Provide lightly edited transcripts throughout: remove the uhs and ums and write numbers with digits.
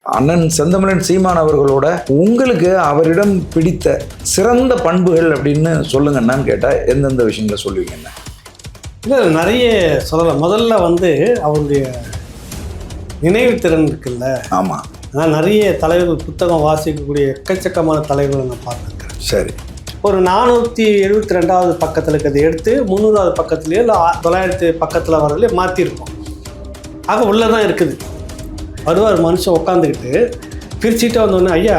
அண்ணன் செந்தமிழன் சீமான் அவர்களோட உங்களுக்கு அவரிடம் பிடித்த சிறந்த பண்புகள் அப்படின்னு சொல்லுங்கன்னு கேட்டால் எந்தெந்த விஷயங்களை சொல்லுவீங்கண்ணா? இல்லை, நிறைய சொல்லலாம். முதல்ல அவருடைய நினைவுத்திறன் இருக்குல்ல. ஆமாம். நான் நிறைய தலைவர்கள் புத்தகம் வாசிக்கக்கூடிய எக்கச்சக்கமான தலைவர்களை நான் பார்த்துருக்கேன். சரி. ஒரு 472வது பக்கத்தில் இருக்கிறத எடுத்து 300வது பக்கத்துலேயோ இல்லை 900 பக்கத்தில் வரதுலேயே மாற்றிருக்கோம். ஆக உள்ளே தான் இருக்குது. வருவார் மனுஷன் உட்காந்துக்கிட்டு பிரிச்சுட்டு வந்தோடனே, ஐயா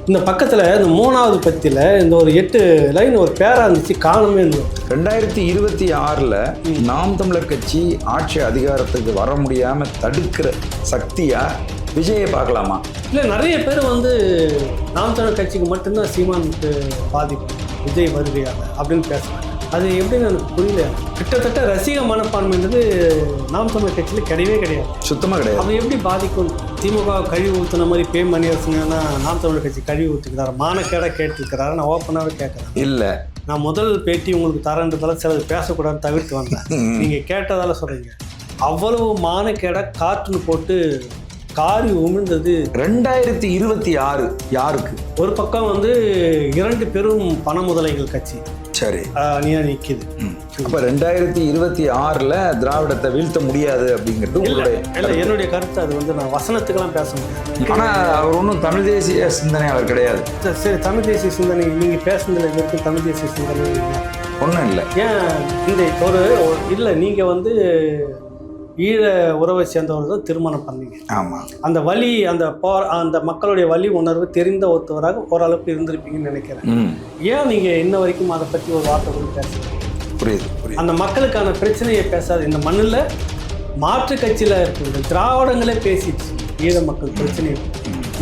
இந்த பக்கத்தில் இந்த 3வது பத்தியில் இந்த ஒரு 8 லைன் ஒரு பேரா இருந்துச்சு, காணுமே இருந்தோம். 2026 நாம் தமிழர் கட்சி ஆட்சி அதிகாரத்துக்கு வர முடியாமல் தடுக்கிற சக்தியா விஜயை பார்க்கலாமா? இல்லை, நிறைய பேர் நாம் தமிழர் கட்சிக்கு மட்டும்தான் சீமானுக்கு பாதிப்பு விஜய் வருகையாக அப்படின்னு பேசுகிறாங்க. அது எப்படின்னு எனக்கு புரியல. கிட்டத்தட்ட ரசிக மனப்பான்மைன்றது நாம் தமிழர் கட்சியில் கிடையவே கிடையாது, சுத்தமாக கிடையாது. அது எப்படி பாதிக்கும்? திமுக கழிவு ஊற்றுன மாதிரி பே மணியரசுங்கன்னா நாம் தமிழர் கட்சி கழிவு ஊற்றுக்கிறாரு, மானக்கேட கேட்டுருக்கிறாரு. நான் ஓப்பனாகவே கேட்குறேன். இல்லை, நான் முதல் பேட்டி உங்களுக்கு தரன்றதால சிலது பேசக்கூடாதுன்னு தவிர்த்து வந்தேன். நீங்கள் கேட்டதால சொல்கிறீங்க. அவ்வளவு மானக்கேட கார்ட்டூன் போட்டு காரி உமிழ்ந்தது 2026 யாருக்கு? ஒரு பக்கம் 2 பெரும் பண முதலைகள் கட்சி சரி அணியா நிற்கிது. அப்போ 2026 திராவிடத்தை வீழ்த்த முடியாது அப்படிங்கிறது உங்களுடைய இல்லை, என்னுடைய கருத்து. அது நான் வசனத்துக்கெல்லாம் பேச முடியாது. ஆனால் அவர் ஒன்றும் தமிழ் தேசிய சிந்தனை அவர் கிடையாது. சரி, தமிழ் தேசிய சிந்தனை நீங்கள் பேசுனதுல வரைக்கும் தமிழ் தேசிய சிந்தனை ஒன்றும் இல்லை. ஏன் இந்த இல்லை, நீங்கள் ஈழ உறவை சேர்ந்தவர் தான் திருமணம் பண்ணீங்க. ஆமாம். அந்த வலி, அந்த மக்களுடைய வலி உணர்வு தெரிந்த ஒருத்தவராக ஓரளவுக்கு இருந்திருப்பீங்கன்னு நினைக்கிறேன். ஏன் நீங்கள் இன்ன வரைக்கும் அதை பற்றி ஒரு வார்த்தை கூட பேசுறீங்க? புரியுது. அந்த மக்களுக்கான பிரச்சனையை பேசாது. இந்த மண்ணில் மாற்று கட்சியில் இருக்கிற திராவிடங்களே பேசிடுச்சு ஈழ மக்கள் பிரச்சனையை.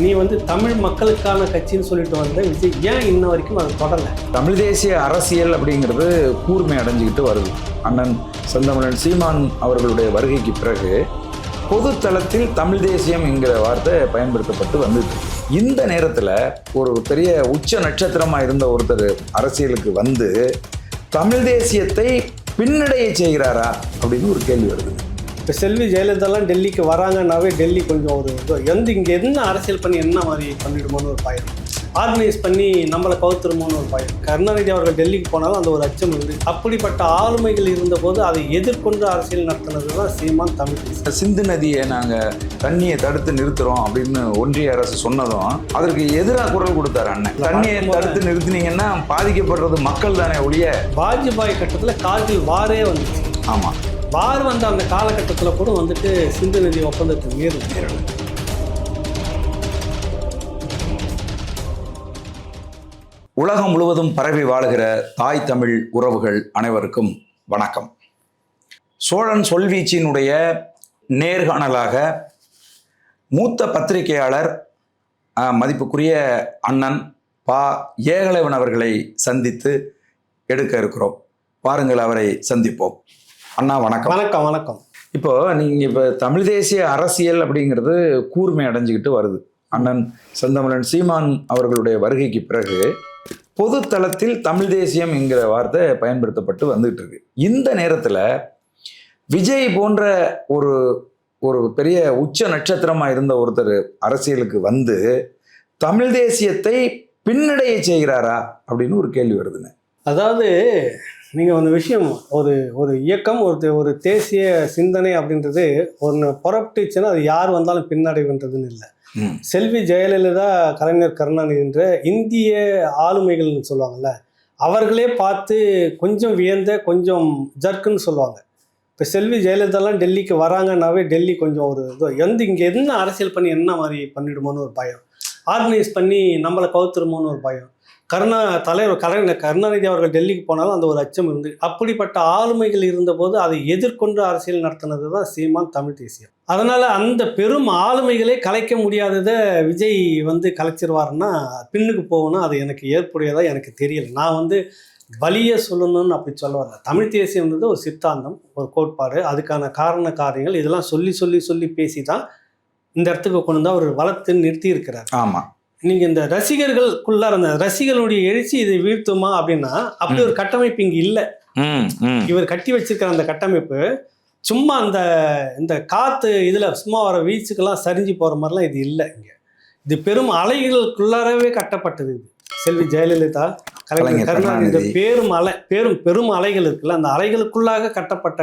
நீ தமிழ் மக்களுக்கான கட்சின்னு சொல்லிட்டு விஜய் ஏன் இன்ன வரைக்கும் அதை தொடரல? தமிழ் தேசிய அரசியல் அப்படிங்கிறது கூர்மை அடைஞ்சிக்கிட்டு வருது. அண்ணன் செந்தமிழன் சீமான் அவர்களுடைய வருகைக்கு பிறகு பொது தளத்தில் தமிழ் தேசியம் என்கிற வார்த்தை பயன்படுத்தப்பட்டு வந்தது. இந்த நேரத்தில் ஒரு பெரிய உச்ச நட்சத்திரமாக இருந்த ஒருத்தர் அரசியலுக்கு தமிழ் தேசியத்தை பின்னடைய செய்கிறாரா அப்படின்னு ஒரு கேள்வி வருது. இப்போ செல்வி ஜெயலலிதாலாம் டெல்லிக்கு வராங்கன்னாவே டெல்லி கொஞ்சம் இங்கே என்ன அரசியல் பண்ணி என்ன மாதிரி பண்ணிடுமோன்னு ஒரு பயம், ஆர்கனைஸ் பண்ணி நம்மளை கவுத்துருமோன்னு ஒரு பயம். கருணாநிதி அவர்கள் டெல்லிக்கு போனாலும் அந்த ஒரு அச்சம் இருந்து, அப்படிப்பட்ட ஆளுமைகள் இருந்தபோது அதை எதிர்கொண்டு அரசியல் நடத்தினது தான் சீமான் தமிழ் தேசியம். சிந்து நதியை நாங்கள் தண்ணியை தடுத்து நிறுத்துறோம் அப்படின்னு ஒன்றிய அரசு சொன்னதும் அதற்கு எதிராக குரல் கொடுத்தாரு அண்ணன். தண்ணியை தடுத்து நிறுத்தினீங்கன்னா பாதிக்கப்படுறது மக்கள் தானே ஒழிய. வாஜ்பாய் கட்டத்தில் கார்கில் வாரே வந்துச்சு. ஆமாம், வார் அந்த காலகட்டத்தில் கூட சிந்து நதி ஒப்பந்தத்தை மீறல. உலகம் முழுவதும் பரவி வாழுகிற தாய் தமிழ் உறவுகள் அனைவருக்கும் வணக்கம். சோழன் சொல்வீச்சினுடைய நேர்காணலாக மூத்த பத்திரிகையாளர் மதிப்புக்குரிய அண்ணன் பா. ஏகலைவன் அவர்களை சந்தித்து எடுக்க இருக்கிறோம். வாருங்கள், அவரை சந்திப்போம். அண்ணா வணக்கம். வணக்கம். வணக்கம். இப்போ தமிழ் தேசிய அரசியல் அப்படிங்கிறது கூர்மை அடைஞ்சிக்கிட்டு வருது. அண்ணன் செந்தமிழன் சீமான் அவர்களுடைய வருகைக்கு பிறகு பொது தளத்தில் தமிழ் தேசியம் என்கிற வார்த்தை பயன்படுத்தப்பட்டு வந்துட்டு இருக்கு. இந்த நேரத்தில் விஜய் போன்ற ஒரு பெரிய உச்ச நட்சத்திரமாக இருந்த ஒருத்தர் அரசியலுக்கு தமிழ் தேசியத்தை பின்னடைய செய்கிறாரா அப்படின்னு ஒரு கேள்வி வருதுங்க. அதாவது நீங்கள் ஒரு விஷயம், ஒரு இயக்கம், ஒரு தேசிய சிந்தனை அப்படின்றது ஒன்று புறப்பட்டுச்சுன்னா அது யார் வந்தாலும் பின்னடைவுன்றதுன்னு இல்லை. செல்வி ஜெயலலிதா, கலைஞர் கருணாநிதி என்ற இந்திய ஆளுமைகள்னு சொல்லுவாங்கள்ல, அவர்களே பார்த்து கொஞ்சம் வியந்த, கொஞ்சம் ஜர்க்குன்னு சொல்லுவாங்க. இப்போ செல்வி ஜெயலலிதாலாம் டெல்லிக்கு வராங்கன்னாவே டெல்லி கொஞ்சம் இங்கே என்ன அரசியல் பண்ணி என்ன மாதிரி பண்ணிடுமோன்னு ஒரு பயம், ஆர்கனைஸ் பண்ணி நம்மளை கவுத்துருமோன்னு ஒரு பயம். கருணாநிதி அவர்கள் டெல்லிக்கு போனாலும் அந்த ஒரு அச்சம் இருந்து, அப்படிப்பட்ட ஆளுமைகள் இருந்தபோது அதை எதிர்கொண்டு அரசியல் நடத்தினது தான் சீமான் தமிழ் தேசியம். அதனால் அந்த பெரும் ஆளுமைகளே கலைக்க முடியாததை விஜய் கலைச்சிருவாருன்னா பின்னுக்கு போகணும். அது எனக்கு ஏற்புடையதாக எனக்கு தெரியல. நான் வலிய சொல்லணும்னு அப்படி சொல்ல வரல. தமிழ் தேசியம்ன்றது ஒரு சித்தாந்தம், ஒரு கோட்பாடு, அதுக்கான காரண காரியங்கள் இதெல்லாம் சொல்லி சொல்லி சொல்லி பேசி தான் இந்த இடத்துக்கு கொண்டு வந்து அவர் வளர்த்து நிறுத்தி இருக்கிறார். ஆமாம். நீங்கள் இந்த ரசிகர்களுக்குள்ளார அந்த ரசிகர்களுடைய எழுச்சி இதை வீழ்த்துமா அப்படின்னா அப்படி ஒரு கட்டமைப்பு இங்கே இல்லை. இவர் கட்டி வச்சிருக்கிற அந்த கட்டமைப்பு சும்மா இந்த காற்று இதில் சும்மா வர வீச்சுக்கெல்லாம் சரிஞ்சு போகிற மாதிரிலாம் இது இல்லை. இங்கே இது பெரும் அலைகளுக்குள்ளாரவே கட்டப்பட்டது. இது செல்வி ஜெயலலிதா, கலைஞர் கருணாநிதி, இந்த பெரும் அலைகள் இருக்குல்ல, அந்த அலைகளுக்குள்ளாக கட்டப்பட்ட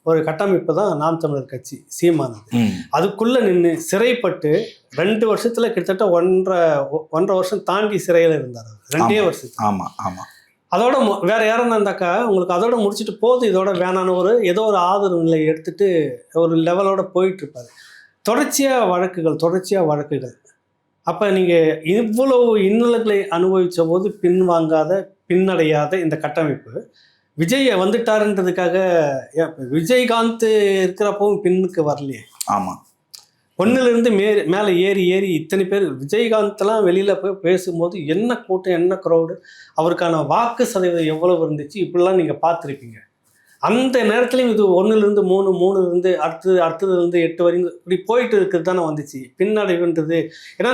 ஒரு கட்டமைப்பு தான் நாம் தமிழர் கட்சி சீமானது. அதுக்குள்ளே நின்று சிறைப்பட்டு 2 வருஷத்துல கிட்டத்தட்ட 1.5 வருஷம் தாண்டி சிறையில் இருந்தார். 2 வருஷம். ஆமாம் ஆமாம். அதோட வேற யாரும் இருந்தாக்கா உங்களுக்கு அதோட முடிச்சுட்டு போகுது, இதோட வேணான்னு ஏதோ ஒரு ஆதரவு நிலையை எடுத்துட்டு ஒரு லெவலோட போயிட்டு இருப்பாரு. தொடர்ச்சியாக வழக்குகள். அப்போ நீங்கள் இவ்வளவு இன்னல்களை அனுபவித்த போது பின்னடையாத இந்த கட்டமைப்பு விஜய் வந்துட்டாருன்றதுக்காக விஜயகாந்த் இருக்கிறப்பவும் பின்னுக்கு வரலையே. ஆமாம். ஒன்னிலிருந்து மேலே ஏறி இத்தனை பேர் விஜயகாந்த்லாம் வெளியில் போய் பேசும்போது என்ன கூட்டம், என்ன க்ரௌடு, அவருக்கான வாக்கு சதவீதம் எவ்வளவு இருந்துச்சு, இப்படிலாம் நீங்கள் பார்த்துருப்பீங்க. அந்த நேரத்துலையும் இது 1லிருந்து 3, 3லிருந்து அடுத்ததுலேருந்து 8 வரைக்கும் இப்படி போயிட்டு இருக்கிறது தானே வந்துச்சு பின்னடைவுன்றது. ஏன்னா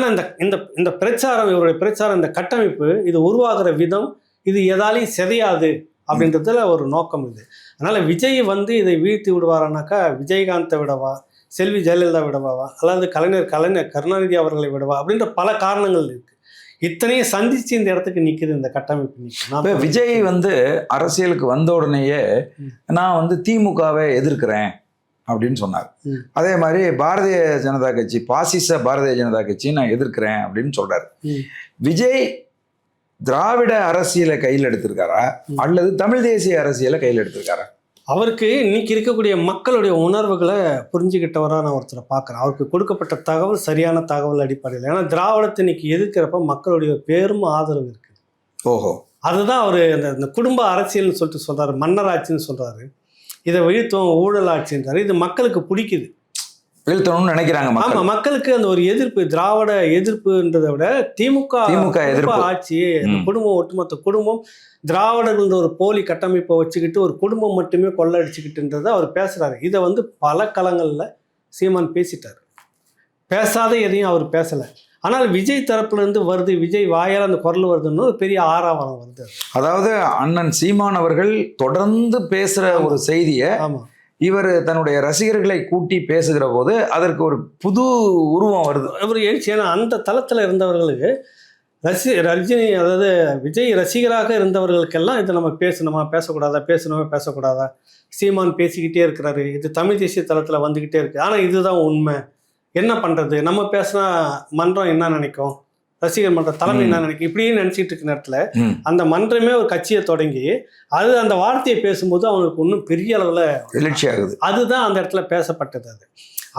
இந்த பிரச்சாரம், இவருடைய பிரச்சாரம், இந்த கட்டமைப்பு, இது உருவாகிற விதம், இது எதாலையும் சிதையாது அப்படின்றதுல ஒரு நோக்கம் இது. அதனால் விஜய் இதை வீழ்த்தி விடுவாரானாக்கா விஜயகாந்தை விடவா, செல்வி ஜெயலலிதா விடவா, அல்லது கலைஞர் கருணாநிதி அவர்களை விடவா அப்படின்ற பல காரணங்கள் இருக்கு. இத்தனையும் சந்திச்சு இந்த இடத்துக்கு நிக்குது இந்த கட்டமைப்பு நிற்குது. விஜய் அரசியலுக்கு வந்த உடனேயே நான் திமுகவை எதிர்க்கிறேன் அப்படின்னு சொன்னார். அதே மாதிரி பாரதிய ஜனதா கட்சி, பாசிச பாரதிய ஜனதா கட்சி நான் எதிர்க்கிறேன் அப்படின்னு சொல்றாரு. விஜய் திராவிட அரசியலை கையில் எடுத்திருக்காரா அல்லது தமிழ் தேசிய அரசியலை கையில் எடுத்திருக்காரா? அவருக்கு இன்னைக்கு இருக்கக்கூடிய மக்களுடைய உணர்வுகளை புரிஞ்சுக்கிட்டவராக நான் ஒருத்தரை பார்க்குறேன். அவருக்கு கொடுக்கப்பட்ட தகவல் சரியான தகவல் அடிப்படையில். ஏன்னா திராவிடத்தை இன்னைக்கு எதிர்க்கிறப்ப மக்களுடைய பெரும் ஆதரவு இருக்குது. ஓஹோ. அதுதான் அவர் இந்த குடும்ப அரசியல்னு சொல்லிட்டு சொல்கிறாரு, மன்னர் ஆட்சின்னு சொல்கிறாரு, இதை வீழ்த்துவோம் ஊழல் ஆட்சின்றாரு. இது மக்களுக்கு பிடிக்குது, வீழ்த்தணும்னு நினைக்கிறாங்க. ஆமாம், மக்களுக்கு அந்த ஒரு எதிர்ப்பு, திராவிட எதிர்ப்புன்றதை விட திமுக எதிர்ப்பு ஆட்சி, குடும்பம், ஒட்டுமொத்த குடும்பம் திராவிடர்கள் ஒரு போலி கட்டமைப்பை வச்சுக்கிட்டு ஒரு குடும்பம் மட்டுமே கொள்ளடிச்சுக்கிட்டுன்றதை அவர் பேசுகிறாரு. இதை பல களங்களில் சீமான் பேசிட்டார். பேசாத எதையும் அவர் பேசலை. ஆனால் விஜய் தரப்புலேருந்து வருது, விஜய் வாயால் அந்த குரல் வருதுன்னு ஒரு பெரிய ஆறாவரம் வருது. அதாவது அண்ணன் சீமான் அவர்கள் தொடர்ந்து பேசுகிற ஒரு செய்தியை இவர் தன்னுடைய ரசிகர்களை கூட்டி பேசுகிற போது அதற்கு ஒரு புது உருவம் வருது. ஒரு எழுச்சி. ஏன்னா அந்த தளத்தில் இருந்தவர்களுக்கு ரஜினி, அதாவது விஜய் ரசிகராக இருந்தவர்களுக்கெல்லாம் இதை நம்ம பேசக்கூடாதா, சீமான் பேசிக்கிட்டே இருக்கிறாரு, இது தமிழ் தேசிய தளத்தில் வந்துக்கிட்டே இருக்குது, ஆனால் இதுதான் உண்மை, என்ன பண்ணுறது, நம்ம பேசினா மன்றம் என்ன நினைக்கும், ரசிகர் மன்ற தலைமை என்ன நினைக்கும், இப்படியே நினச்சிட்டு இருக்க நேரத்தில் அந்த மன்றமே ஒரு கட்சியை தொடங்கி அந்த வார்த்தையை பேசும்போது அவனுக்கு இன்னும் பெரிய அளவில் எழுச்சி ஆகுது. அதுதான் அந்த இடத்துல பேசப்பட்டது.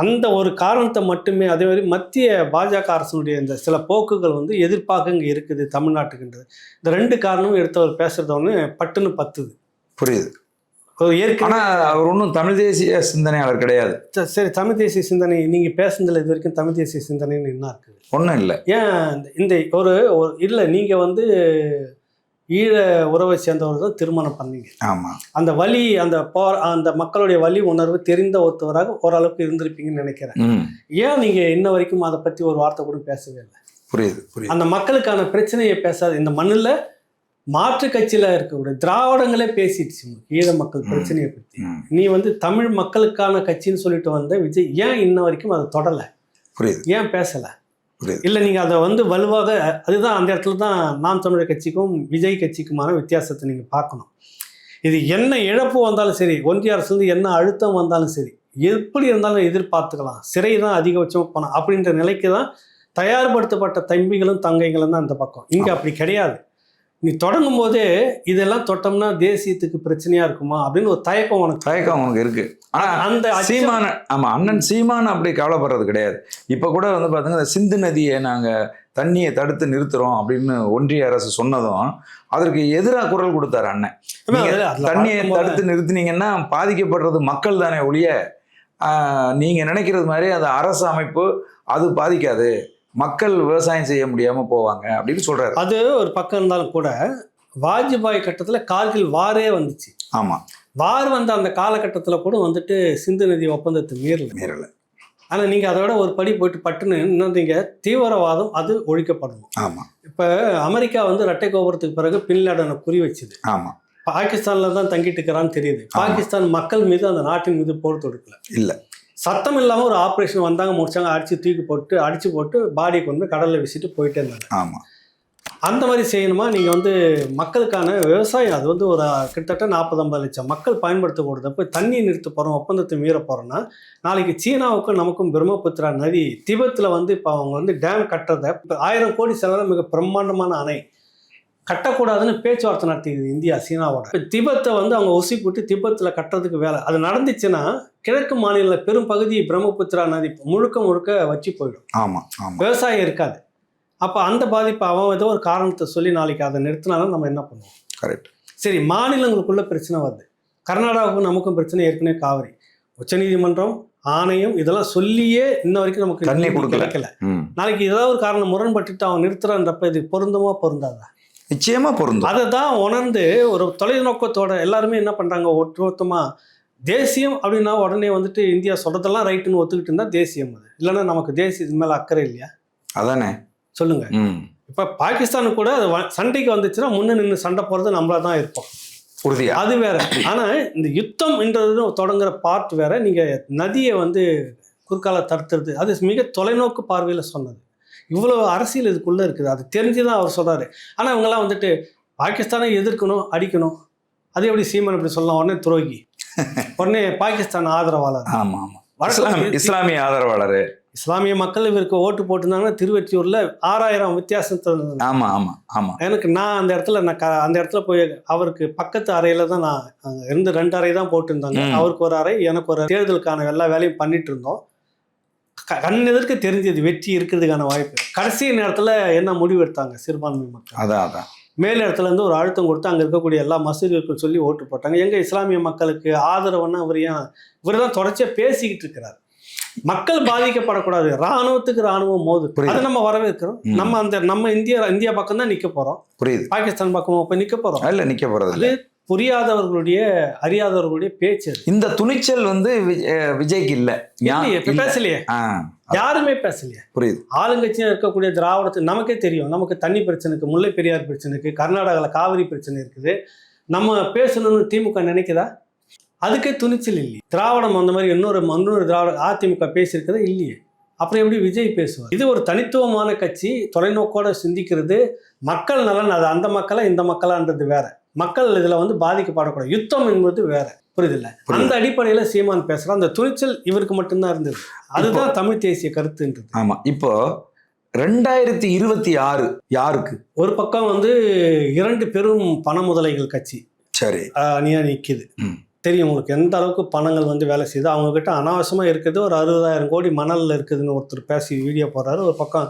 அந்த ஒரு காரணத்தை மட்டுமே. அதே மாதிரி மத்திய பாஜக அரசனுடைய இந்த சில போக்குகள் எதிர்ப்பாக இங்கே இருக்குது தமிழ்நாட்டுக்குன்றது. இந்த 2 காரணமும் எடுத்தவர் பேசுறது பட்டுன்னு பத்துது. புரியுது. ஆனால் அவர் ஒன்றும் தமிழ் தேசிய சிந்தனையாளர் கிடையாது. சரி, தமிழ் தேசிய சிந்தனை நீங்கள் பேசுனதில் இது வரைக்கும் தமிழ் தேசிய சிந்தனைன்னு என்ன இருக்குது? ஒன்றும் இல்லை. ஏன் இந்த ஒரு இல்லை, நீங்கள் ஈழ உறவை சேர்ந்தவர் தான் திருமணம் பண்ணீங்க. ஆமாம். அந்த வலி, அந்த மக்களுடைய வலி உணர்வு தெரிந்த ஒருத்தவராக ஓரளவுக்கு இருந்திருப்பீங்கன்னு நினைக்கிறேன். ஏன் நீங்கள் இன்ன வரைக்கும் அதை பற்றி ஒரு வார்த்தை கூட பேசவே இல்லை? புரியுது. அந்த மக்களுக்கான பிரச்சனையை பேசாது. இந்த மண்ணில் மாற்று கட்சியில் இருக்கக்கூடிய திராவிடங்களே பேசிடுச்சு ஈழ மக்கள் பிரச்சனையை பற்றி. நீ தமிழ் மக்களுக்கான கட்சின்னு சொல்லிட்டு வந்த விஜய் ஏன் இன்ன வரைக்கும் அதை தொடலை? புரியுது. ஏன் பேசலை? இல்லை, நீங்கள் அதை வலுவாக, அதுதான் அந்த இடத்துல தான் நாம் தமிழர் கட்சிக்கும் விஜய் கட்சிக்குமான வித்தியாசத்தை நீங்கள் பார்க்கணும். இது என்ன இழப்பு வந்தாலும் சரி, ஒன்றிய அரசுலேருந்து என்ன அழுத்தம் வந்தாலும் சரி, எப்படி இருந்தாலும் எதிர்பார்த்துக்கலாம், சிறை தான் அதிகபட்சமாக போனோம் அப்படின்ற நிலைக்கு தான் தயார்படுத்தப்பட்ட தம்பிகளும் தங்கைகளும் தான் இந்த பக்கம். இங்கே அப்படி கிடையாது. நீ தொடங்கும் போதே இதெல்லாம் தொட்டோம்னா தேசியத்துக்கு பிரச்சனையா இருக்குமா அப்படின்னு ஒரு தயக்கம் உனக்கு இருக்கு. ஆனா அந்த சீமான, ஆமா, அண்ணன் சீமான் அப்படி கவலைப்படுறது கிடையாது. இப்ப கூட பாத்தீங்கன்னா சிந்து நதியை நாங்க தண்ணியை தடுத்து நிறுத்துறோம் அப்படின்னு ஒன்றிய அரசு சொன்னதும் அதற்கு எதிராக குரல் கொடுத்தாரு அண்ணன். தண்ணியை தடுத்து நிறுத்தினீங்கன்னா பாதிக்கப்படுறது மக்கள் தானே ஒழிய நீங்க நினைக்கிறது மாதிரி அந்த அரசு அமைப்பு அது பாதிக்காது, மக்கள் விவசாயம் செய்ய முடியாம போவாங்க அப்படின்னு சொல்றாரு. அது ஒரு பக்கம் இருந்தாலும் கூட வாஜ்பாய் கட்டத்துல கார்கில் வாரே வந்துச்சு. ஆமா, வார் வந்த அந்த காலகட்டத்தில் கூட சிந்து நதி ஒப்பந்தத்தை மீறல. ஆனா நீங்க அதோட ஒரு படி போயிட்டு பட்டுன்னு இன்னொன்றீங்க, தீவிரவாதம் அது ஒழிக்கப்படணும். ஆமா. இப்ப அமெரிக்கா இரட்டை கோபுரத்துக்கு பிறகு பின்லேடனை குறி வச்சுது. ஆமா. பாகிஸ்தான்ல தான் தங்கிட்டு இருக்கிறான்னு தெரியுது. பாகிஸ்தான் மக்கள் மீது அந்த நாட்டின் மீது போர் தொடுக்கல. இல்ல, சத்தம் இல்லாம ஒரு ஆப்ரேஷன் வந்தாங்க, முடிச்சாங்க, அடிச்சு போட்டு பாடியை கொண்டு கடல்ல வீசிட்டு போயிட்டே இருந்தாங்க. ஆமா. அந்த மாதிரி செய்யணுமா? நீங்க வந்து மக்களுக்கான விவசாயம் அது வந்து ஒரு கிட்டத்தட்ட 40-50 லட்சம் மக்கள் பயன்படுத்தக்கூடாது. அப்போ தண்ணி நிறுத்த போறோம், ஒப்பந்தத்தை மீற போறோம்னா நாளைக்கு சீனாவுக்கும் நமக்கும் பிரம்மபுத்திரா நதி திபெத்தில் வந்து இப்போ அவங்க வந்து டேம் கட்டுறதை 1000 கோடி செலவில் மிக பிரம்மாண்டமான அணை கட்டக்கூடாதுன்னு பேச்சுவார்த்தை நடத்திக்குது இந்தியா சீனாவோட. இப்போ திபெத்தை வந்து அவங்க ஒசி போட்டு திபெத்தில் கட்டுறதுக்கு வேலை அது நடந்துச்சுன்னா கிழக்கு மாநில பெரும் பகுதி பிரம்மபுத்திரா நதி முழுக்க வச்சு போயிடும். ஆமா ஆமா, விவசாயம் இருக்காது. அப்போ அந்த பாதிப்பு அவன் ஏதோ ஒரு காரணத்தை சொல்லி நாளைக்கு அதை நிறுத்தினாலும் நம்ம என்ன பண்ணுவோம்? கரெக்ட். சரி, மாநிலங்களுக்குள்ள பிரச்சனை வருது. கர்நாடகாவுக்கும் நமக்கும் பிரச்சனை ஏற்கனவே காவிரி. உச்சநீதிமன்றம் ஆணையம் இதெல்லாம் சொல்லியே இன்ன வரைக்கும் நமக்கு தண்ணி கிடைக்கல. நாளைக்கு ஏதாவது ஒரு காரணம் முரண்பட்டுட்டு அவன் நிறுத்துறான்றப்ப இது பொருந்துமா பொருந்தாதா? நிச்சயமா பொருந்தும். அதை தான் உணர்ந்து ஒரு தொலைநோக்கத்தோட எல்லாருமே என்ன பண்றாங்க, ஒட்டுமொத்தமா தேசியம் அப்படின்னா உடனே வந்துட்டு இந்தியா சொல்றதெல்லாம் ரைட்டுன்னு ஒத்துக்கிட்டு இருந்தா தேசியம் அது. இல்லைன்னா நமக்கு தேசியத்து மேல அக்கறை இல்லையா? அதானே சொல்லுங்க. இப்ப பாகிஸ்தானு கூட சண்டைக்கு வந்துச்சுன்னா முன்ன நின்று சண்டை போறது நம்மளா தான் இருப்போம், உறுதியா. அது வேற. ஆனா இந்த யுத்தம் என்றது தொடங்குற பார்ட் வேற. நீங்க நதியை வந்து குறுக்கால தடுத்துறது அது மிக தொலைநோக்கு பார்வையில சொன்னது. இவ்வளவு அரசியல் இதுக்குள்ள இருக்குது, அது தெரிஞ்சுதான் அவர் சொல்றாரு. ஆனா இவங்கெல்லாம் வந்துட்டு பாகிஸ்தானை எதிர்க்கணும், அடிக்கணும். அது எப்படி சீமான் இப்படி சொல்லலாம்? உடனே துரோகி, உடனே பாகிஸ்தான் ஆதரவாளர். ஆமா ஆமா, இஸ்லாமிய ஆதரவாளர். இஸ்லாமிய மக்கள் இவருக்கு ஓட்டு போட்டிருந்தாங்கன்னா திருவெற்றியூர்ல 6000 வித்தியாசத்தை. ஆமா ஆமா ஆமா. எனக்கு நான் அந்த இடத்துல போய் அவருக்கு பக்கத்து அறையில தான் நான் இருந்து 2 அறை தான் போட்டிருந்தாங்க. அவருக்கு ஒரு அறை, எனக்கு ஒரு தேர்தலுக்கான எல்லா வேலையும் பண்ணிட்டு இருந்தோம். கண் எதற்கு தெரிஞ்சது வெற்றி இருக்கிறதுக்கான வாய்ப்பு. கடைசி நேரத்துல என்ன முடிவு எடுத்தாங்க சிறுபான்மை மக்கள்? அதான் மேல் இடத்துல இருந்து ஒரு அழுத்தம் கொடுத்து அங்க இருக்கக்கூடிய எல்லா மசூதிகளுக்கும் சொல்லி ஓட்டு போட்டாங்க. எங்க இஸ்லாமிய மக்களுக்கு ஆதரவுன்னா இவர் தான் தொடர்ச்சியா பேசிக்கிட்டு இருக்கிறார். மக்கள் பாதிக்கப்படக்கூடாது, ராணுவத்துக்கு ராணுவம் மோது, அதை நம்ம வரவேற்கிறோம். நம்ம இந்தியா பக்கம் தான் நிக்க போறோம். புரியுது. பாகிஸ்தான் பக்கம் போய் நிக்க போறோம் இல்ல, நிக்க போறது அது புரியாதவர்களுடைய அறியாதவர்களுடைய பேச்சு. இந்த துணிச்சல் வந்து விஜய்க்கு இல்ல, பேசலையே, யாருமே பேசலையே. புரியுது. ஆளுங்கட்சியா இருக்கக்கூடிய திராவிடத்துக்கு நமக்கே தெரியும், நமக்கு தண்ணி பிரச்சனை இருக்கு, முல்லை பெரியார் பிரச்சனை இருக்கு, கர்நாடகாவில் காவிரி பிரச்சனை இருக்குது. நம்ம பேசணும்னு திமுக நினைக்குதா? அதுக்கே துணிச்சல் இல்லையே. திராவிடம் அந்த மாதிரி இன்னொரு திராவிட அதிமுக பேசியிருக்கிறதே இல்லையே. அப்புறம் எப்படி விஜய் பேசுவார்? இது ஒரு தனித்துவமான கட்சி, தொலைநோக்கோட சிந்திக்கிறது. மக்கள் நலன், அது அந்த மக்களா இந்த மக்களான்றது வேற. மக்கள் இதுல வந்து பாதிக்கப்படக்கூடாது, யுத்தம் என்பது வேற. புரியுதில்ல? அந்த அடிப்படையில சீமான் பேசுறான். அந்த துணிச்சல் இவருக்கு மட்டும்தான் இருந்தது. அதுதான் தமிழ் தேசிய கருத்துன்றது. ஆமா. இப்போ 2026 யாருக்கு? ஒரு பக்கம் வந்து 2 பெரும் பண முதலைகள் கட்சி சரி அணியா நிக்குது. தெரியும் உங்களுக்கு எந்த அளவுக்கு பணங்கள் வந்து வேலை செய்யுது. அவங்க கிட்ட அனாவசியமாக இருக்குது ஒரு 60,000 கோடி மணலில் இருக்குதுன்னு ஒருத்தர் பேசி வீடியோ போடுறாரு. ஒரு பக்கம்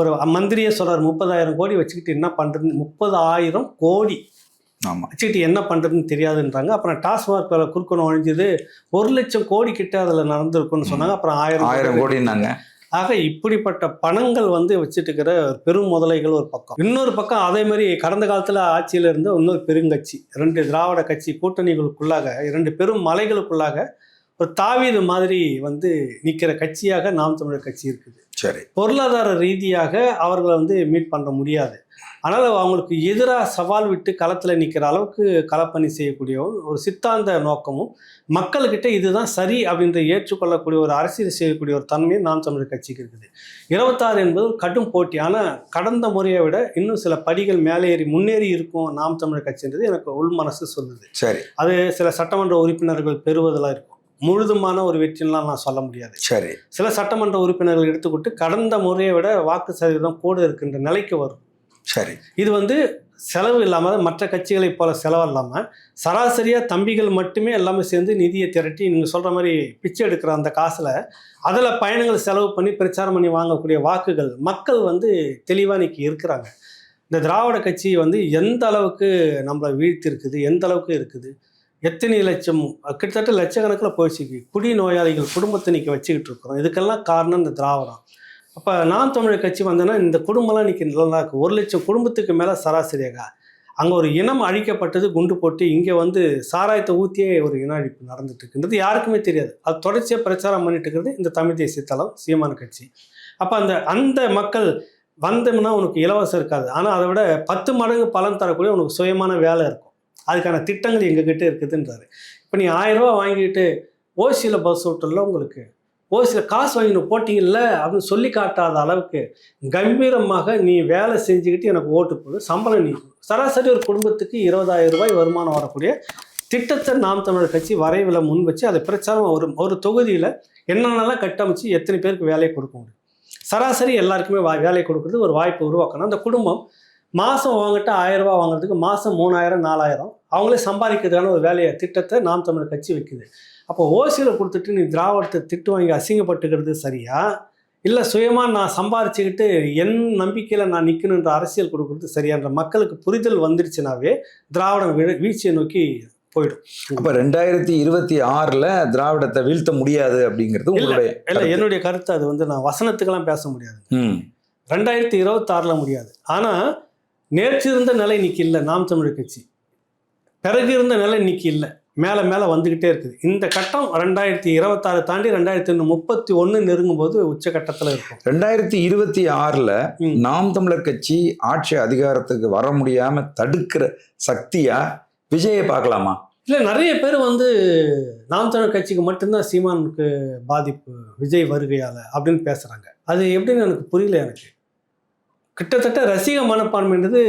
ஒரு மந்திரியே சொல்கிறார் 30,000 கோடி வச்சுக்கிட்டு என்ன பண்ணுறதுன்னு. 30,000 கோடி வச்சுக்கிட்டு என்ன பண்ணுறதுன்னு தெரியாதுன்றாங்க. அப்புறம் டாஸ்மாக் வேலை குறுக்கணும் ஒழிஞ்சது 1,00,000 கோடி கிட்ட அதில் நடந்திருக்குன்னு சொன்னாங்க. அப்புறம் 1000 கோடினாங்க. ஆக இப்படிப்பட்ட பணங்கள் வந்து வச்சுட்டு இருக்கிற பெரும் முதலைகள் ஒரு பக்கம். இன்னொரு பக்கம் அதே மாதிரி கடந்த காலத்தில் ஆட்சியில் இருந்த இன்னொரு பெருங்கட்சி, 2 திராவிட கட்சி கூட்டணிகளுக்குள்ளாக 2 பெரும் மலைகளுக்குள்ளாக ஒரு தாவீது மாதிரி வந்து நிற்கிற கட்சியாக நாம் தமிழர் கட்சி இருக்குது. சரி, பொருளாதார ரீதியாக அவர்களை வந்து மீட் பண்ண முடியாது. ஆனால் அவங்களுக்கு எதிராக சவால் விட்டு களத்தில் நிற்கிற அளவுக்கு களப்பணி செய்யக்கூடிய ஒரு சித்தாந்த நோக்கமும் மக்கள்கிட்ட இதுதான் சரி அப்படின்ற ஏற்றுக்கொள்ளக்கூடிய ஒரு அரசியல் செய்யக்கூடிய ஒரு தன்மையும் நாம் தமிழர் கட்சிக்கு இருக்குது. 26 என்பது கடும் போட்டி. ஆனால் கடந்த முறையை விட இன்னும் சில படிகள் முன்னேறி இருக்கும் நாம் தமிழர் கட்சின்றது எனக்கு உள் மனசு சொல்லுது. சரி, அது சில சட்டமன்ற உறுப்பினர்கள் பெறுவதெல்லாம் இருக்கும். முழுதுமான ஒரு வெற்றிலாம் நான் சொல்ல முடியாது. சரி, சில சட்டமன்ற உறுப்பினர்கள் எடுத்துக்கிட்டு கடந்த முறையை விட வாக்கு சதவீதம் கூட இருக்கின்ற நிலைக்கு வரும். சரி, இது வந்து செலவு இல்லாமல் மற்ற கட்சிகளை போல செலவு இல்லாமல் சராசரியாக தம்பிகள் மட்டுமே எல்லாமே சேர்ந்து நிதியை திரட்டி நீங்கள் சொல்கிற மாதிரி பிச்சை எடுக்கிற அந்த காசில் அதில் பயணங்கள் செலவு பண்ணி பிரச்சாரம் பண்ணி வாங்கக்கூடிய வாக்குகள் மக்கள் வந்து தெளிவாக இன்னைக்கு இருக்கிறாங்க. இந்த திராவிட கட்சி வந்து எந்த அளவுக்கு நம்மளை வீழ்த்தி இருக்குது, எந்த அளவுக்கு இருக்குது, எத்தனை லட்சம் கிட்டத்தட்ட லட்சக்கணக்கில் போயிடுச்சு. குடி நோயாளிகள் குடும்பத்தை இன்னைக்கு வச்சுக்கிட்டு இருக்கிறோம். இதுக்கெல்லாம் காரணம் இந்த திராவிடம். அப்போ நாம் தமிழர் கட்சி வந்தோன்னா இந்த குடும்பம்லாம் இன்றைக்கி நல்லா இருக்குது. 1,00,000 குடும்பத்துக்கு மேலே சராசரியாக அங்கே ஒரு இனம் அழிக்கப்பட்டது, குண்டு போட்டு இங்கே வந்து சாராயத்தை ஊற்றியே ஒரு இன அழிப்பு நடந்துட்டு இருக்குன்றது யாருக்குமே தெரியாது. அது தொடர்ச்சியாக பிரச்சாரம் பண்ணிட்டு இருக்கிறது இந்த தமிழ் தேசிய தளம் சீமான் கட்சி. அப்போ அந்த மக்கள் வந்தோம்னா உனக்கு இலவசம் இருக்காது, ஆனால் அதை விட 10 மடங்கு பலன் தரக்கூடிய உனக்கு சுயமான வேலை இருக்கும். அதுக்கான திட்டங்கள் எங்ககிட்ட இருக்குதுன்றாரு. இப்போ நீ 1000 ரூபா வாங்கிட்டு ஓசியில் பஸ் ஓட்டல உங்களுக்கு ஓசியில் காசு வாங்கிட்டு போட்டிங்கல்ல அப்படின்னு சொல்லி காட்டாத அளவுக்கு கம்பீரமாக நீ வேலை செஞ்சுக்கிட்டு எனக்கு ஓட்டு போடு, சம்பளம் நீ சராசரி ஒரு குடும்பத்துக்கு 20,000 ரூபாய் வருமானம் வரக்கூடிய திட்டத்தை நாம் தமிழர் கட்சி வரைவில் முன் வச்சு அதை பிரச்சாரம் ஒரு தொகுதியில் என்னென்னலாம் கட்டமைச்சு எத்தனை பேருக்கு வேலையை கொடுக்க முடியும். சராசரி எல்லாருக்குமே வேலை கொடுக்குறது ஒரு வாய்ப்பு உருவாக்கணும். அந்த குடும்பம் மாதம் வாங்கிட்டு 1000 ரூபா வாங்குறதுக்கு மாதம் 3000 4000 அவங்களே சம்பாதிக்கிறதுக்கான ஒரு வேலையை திட்டத்தை நாம் தமிழர் கட்சி வைக்குது. அப்போ ஓசியில் கொடுத்துட்டு நீ திராவிடத்தை திட்டு வாங்கி அசிங்கப்பட்டுக்கிறது சரியா, இல்லை சுயமாக நான் சம்பாரிச்சுக்கிட்டு என் நம்பிக்கையில் நான் நிற்கணுன்ற அரசியல் கொடுக்குறது சரியான்ற மக்களுக்கு புரிதல் வந்துடுச்சுனாவே திராவிடம் வீழ்ச்சியை நோக்கி போயிடும். அப்போ 2026 திராவிடத்தை வீழ்த்த முடியாது அப்படிங்கிறது உங்களுடைய இல்லை என்னுடைய கருத்து. அது நான் வசனத்துக்கெல்லாம் பேச முடியாது. 2026 முடியாது. ஆனால் நேற்று இருந்த நிலை இன்னைக்கு இல்லை. நாம் தமிழர் கட்சி பிறகு இருந்த நிலை இன்னைக்கு இல்லை, மேலே மேலே வந்துக்கிட்டே இருக்குது. இந்த கட்டம் 2026 தாண்டி 2031 நெருங்கும் போது உச்சகட்டத்தில் இருக்கும். 2026 நாம் தமிழர் கட்சி ஆட்சி அதிகாரத்துக்கு வர முடியாம தடுக்கிற சக்தியா விஜயை பார்க்கலாமா? இல்லை, நிறைய பேர் நாம் தமிழர் கட்சிக்கு மட்டும்தான் சீமானுக்கு பாதிப்பு விஜய் வருகையால் அப்படின்னு பேசுகிறாங்க. அது எப்படின்னு எனக்கு புரியல. எனக்கு கிட்டத்தட்ட ரசிக மனப்பான்மைன்றது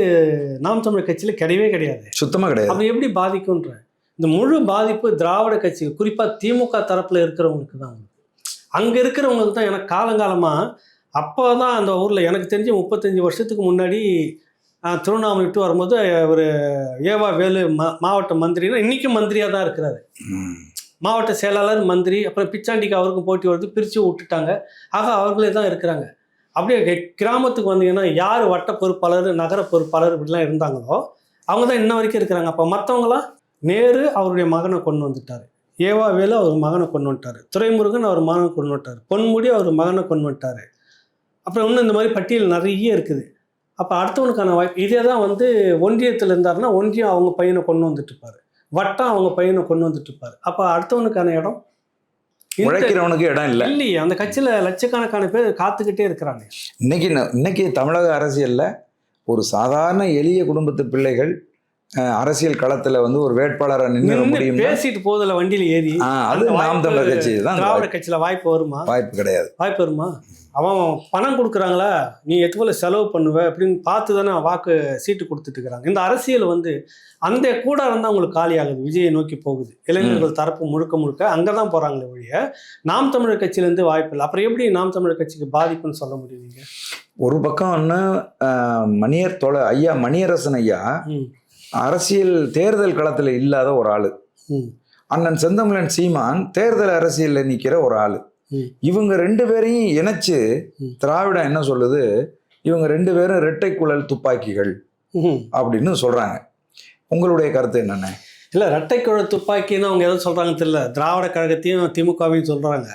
நாம் தமிழர் கட்சியில் கிடையவே கிடையாது, சுத்தமாக கிடையாது. அப்போ எப்படி பாதிக்கும்ன்ற இந்த முழு பாதிப்பு திராவிட கட்சி, குறிப்பாக திமுக தரப்பில் இருக்கிறவங்களுக்கு தான். அங்கே இருக்கிறவங்களுக்கு தான். எனக்கு காலங்காலமாக அப்போ தான் அந்த ஊரில் எனக்கு தெரிஞ்சு 35 வருஷத்துக்கு முன்னாடி திருவண்ணாமலை விட்டு வரும்போது ஒரு ஏவா வேலு மாவட்ட மந்திரினா இன்றைக்கும் மந்திரியாக தான் இருக்கிறாரு. மாவட்ட செயலாளர் மந்திரி, அப்புறம் பிச்சாண்டிக்கு அவருக்கும் போட்டி வருது, பிரித்து விட்டுட்டாங்க. ஆக அவர்களே தான் இருக்கிறாங்க. அப்படியே கிராமத்துக்கு வந்தீங்கன்னா யார் வட்ட பொறுப்பாளர் நகர பொறுப்பாளர் இப்படிலாம் இருந்தாங்களோ அவங்க தான் இன்ன வரைக்கும் இருக்கிறாங்க. அப்போ மற்றவங்களாம் நேரு அவருடைய மகனை கொண்டு வந்துட்டார், ஏவா வேலு அவர் மகனை கொண்டு வந்துட்டார், துரைமுருகன் அவர் மகனை கொண்டு வந்துட்டார், பொன்முடி அவர் மகனை கொண்டு வந்துட்டார். அப்புறம் இன்னும் இந்த மாதிரி பட்டியல் நிறைய இருக்குது. அப்போ அடுத்தவனுக்கான வாய்ப்பு இதே தான். ஒன்றியத்தில் இருந்தாருன்னா ஒன்றியம் அவங்க பையனை கொண்டு வந்துட்டு இருப்பார், வட்டம் அவங்க பையனை கொண்டு வந்துட்டு இருப்பார். அப்போ அடுத்தவனுக்கான இடம் உழைக்கிறவனுக்கு இடம் இல்லை இல்லையே. அந்த கட்சியில் லட்சக்கணக்கான பேர் காத்துக்கிட்டே இருக்கிறாங்க. இன்னைக்கு தமிழக அரசியல்ல ஒரு சாதாரண எளிய குடும்பத்து பிள்ளைகள் அரசியல் களத்துல ஒரு வேட்பாளரை நின்று முடியும் பேசிட்டு போதில் வண்டியில் ஏறி அது நாம் தமிழர் கட்சி தான். திராவிட கட்சியில் வாய்ப்பு வருமா? வாய்ப்பு கிடையாது. வாய்ப்பு வருமா? அவன் பணம் கொடுக்குறாங்களா, நீ எவ்வளோ செலவு பண்ணுவ அப்படின்னு பார்த்து தானே வாக்கு சீட்டு கொடுத்துட்டு இருக்கிறாங்க. இந்த அரசியல் அந்த கூடாரம் தான் உங்களுக்கு காலி ஆகுது, விஜயை நோக்கி போகுது. இளைஞர்கள் தரப்பு முழுக்க அங்கே தான் போகிறாங்களே ஒழிய நாம் தமிழர் கட்சியிலேருந்து வாய்ப்பு இல்லை. அப்புறம் எப்படி நாம் தமிழர் கட்சிக்கு பாதிப்புன்னு சொல்ல முடியுங்க? ஒரு பக்கம் ஐயா மணியரசன் ஐயா அரசியல் தேர்தல் களத்துல இல்லாத ஒரு ஆளு, அண்ணன் செந்தமிழன் சீமான் தேர்தல் அரசியல்ல நிக்கிற ஒரு ஆளு. இவங்க 2 பேரையும் இணைச்சு திராவிடம் என்ன சொல்லுது, இவங்க 2 பேரும் இரட்டை குழல் துப்பாக்கிகள் அப்படின்னு சொல்றாங்க. உங்களுடைய கருத்து என்னென்ன? இல்ல, இரட்டை குழல் துப்பாக்கின்னு அவங்க எதுவும் சொல்றாங்கன்னு தெரியல. திராவிட கழகத்தையும் திமுகவையும் சொல்றாங்க.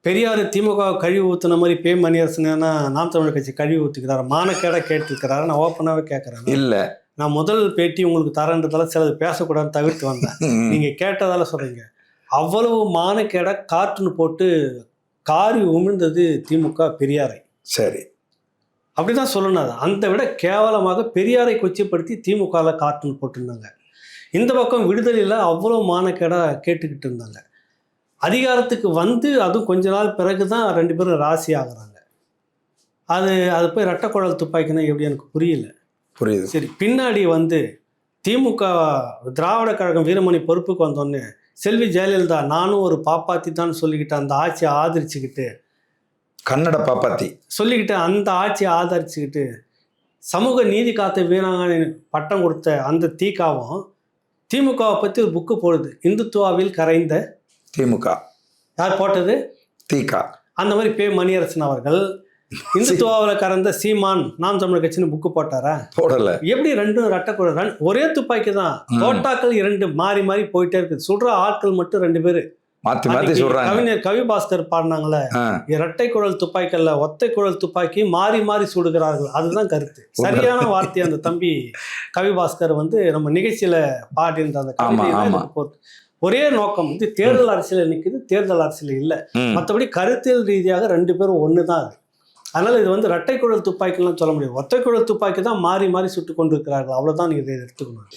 பெரியார் திமுக கழிவு ஊத்துன மாதிரி பே மணியரசன் நாம் தமிழர் கட்சி கழிவு ஊத்திக்கிறாரு, மானக்கேட கேட்டுருக்கிறாரு. நான் ஓப்பனாவே கேட்கறேன். இல்ல, நான் முதல் பேட்டி உங்களுக்கு தரன்றதால சிலது பேசக்கூடாதுன்னு தவிர்த்து வந்தேன். நீங்க கேட்டதால சொல்றீங்க. அவ்வளவு மானக்கேட கார்ட்டூன் போட்டு காரி உமிழ்ந்தது திமுக பெரியாரை. சரி, அப்படிதான் சொல்லணும். அந்த விட கேவலமாக பெரியாரை கொச்சைப்படுத்தி திமுகவில் கார்ட்டூன் போட்டிருந்தாங்க. இந்த பக்கம் விடுதலையில் அவ்வளோ மானக்கேட கேட்டுக்கிட்டு இருந்தாங்க. அதிகாரத்துக்கு அதுவும் கொஞ்ச நாள் பிறகு தான் 2 பேரும் ராசி ஆகுறாங்க. அது போய் ரெட்டக்குழல் துப்பாக்கினா எப்படி எனக்கு புரியல. புரியுது. சரி, பின்னாடி திமுக திராவிட கழகம் வீரமணி பொறுப்புக்கு வந்தோடனே செல்வி ஜெயலலிதா நானும் ஒரு பாப்பாத்தி தான் சொல்லிக்கிட்டு அந்த ஆட்சியை ஆதரிச்சுக்கிட்டு, கன்னட பாப்பாத்தி சொல்லிக்கிட்டு அந்த ஆட்சியை ஆதரிச்சுக்கிட்டு சமூக நீதி காத்த வீராங்கனை பட்டம் கொடுத்த அந்த தீகாவும் திமுகவை பற்றி ஒரு புக்கு போடுது, இந்துத்துவாவில் கரைந்த திமுக. யார் போட்டது? தீகா. அந்த மாதிரி பே மணியரசன் அவர்கள் இந்துத்துவாவில் கறந்த சீமான் நாம் தமிழர் கட்சின்னு புக்கு போட்டாரா? போடல. எப்படி 2 ரெட்டக்குழல்? ஒரே துப்பாக்கி தான், தோட்டாக்கள் 2 மாறி மாறி போயிட்டே இருக்குது. சுடுற ஆட்கள் மட்டும் 2 பேரு மாத்தி மாத்தி சொல்றாங்க. கவிஞர் கவிபாஸ்கர் பாடினாங்களே, இரட்டை குழல் துப்பாக்கில்ல ஒத்தை குழல் துப்பாக்கி மாறி மாறி சுடுகிறார்கள். அதுதான் கருத்து, சரியான வார்த்தை. அந்த தம்பி கவிபாஸ்கர் நம்ம நிகழ்ச்சியில பாடியிருந்த அந்த கவிதை ஒரே நோக்கம் தேர்தல் அரசியல் நிற்குது, தேர்தல் அரசியல் இல்லை. மற்றபடி கருத்தியல் ரீதியாக 2 பேரும் ஒன்று தான். அது அதனால் இது வந்து இரட்டை குழல் துப்பாக்கிலாம் சொல்ல முடியாது. ஒற்றை குழல் துப்பாக்கி தான் மாறி மாறி சுட்டு கொண்டு இருக்கிறார்கள். அவ்வளோதான் நீங்கள் இதை எடுத்துக்கணும்.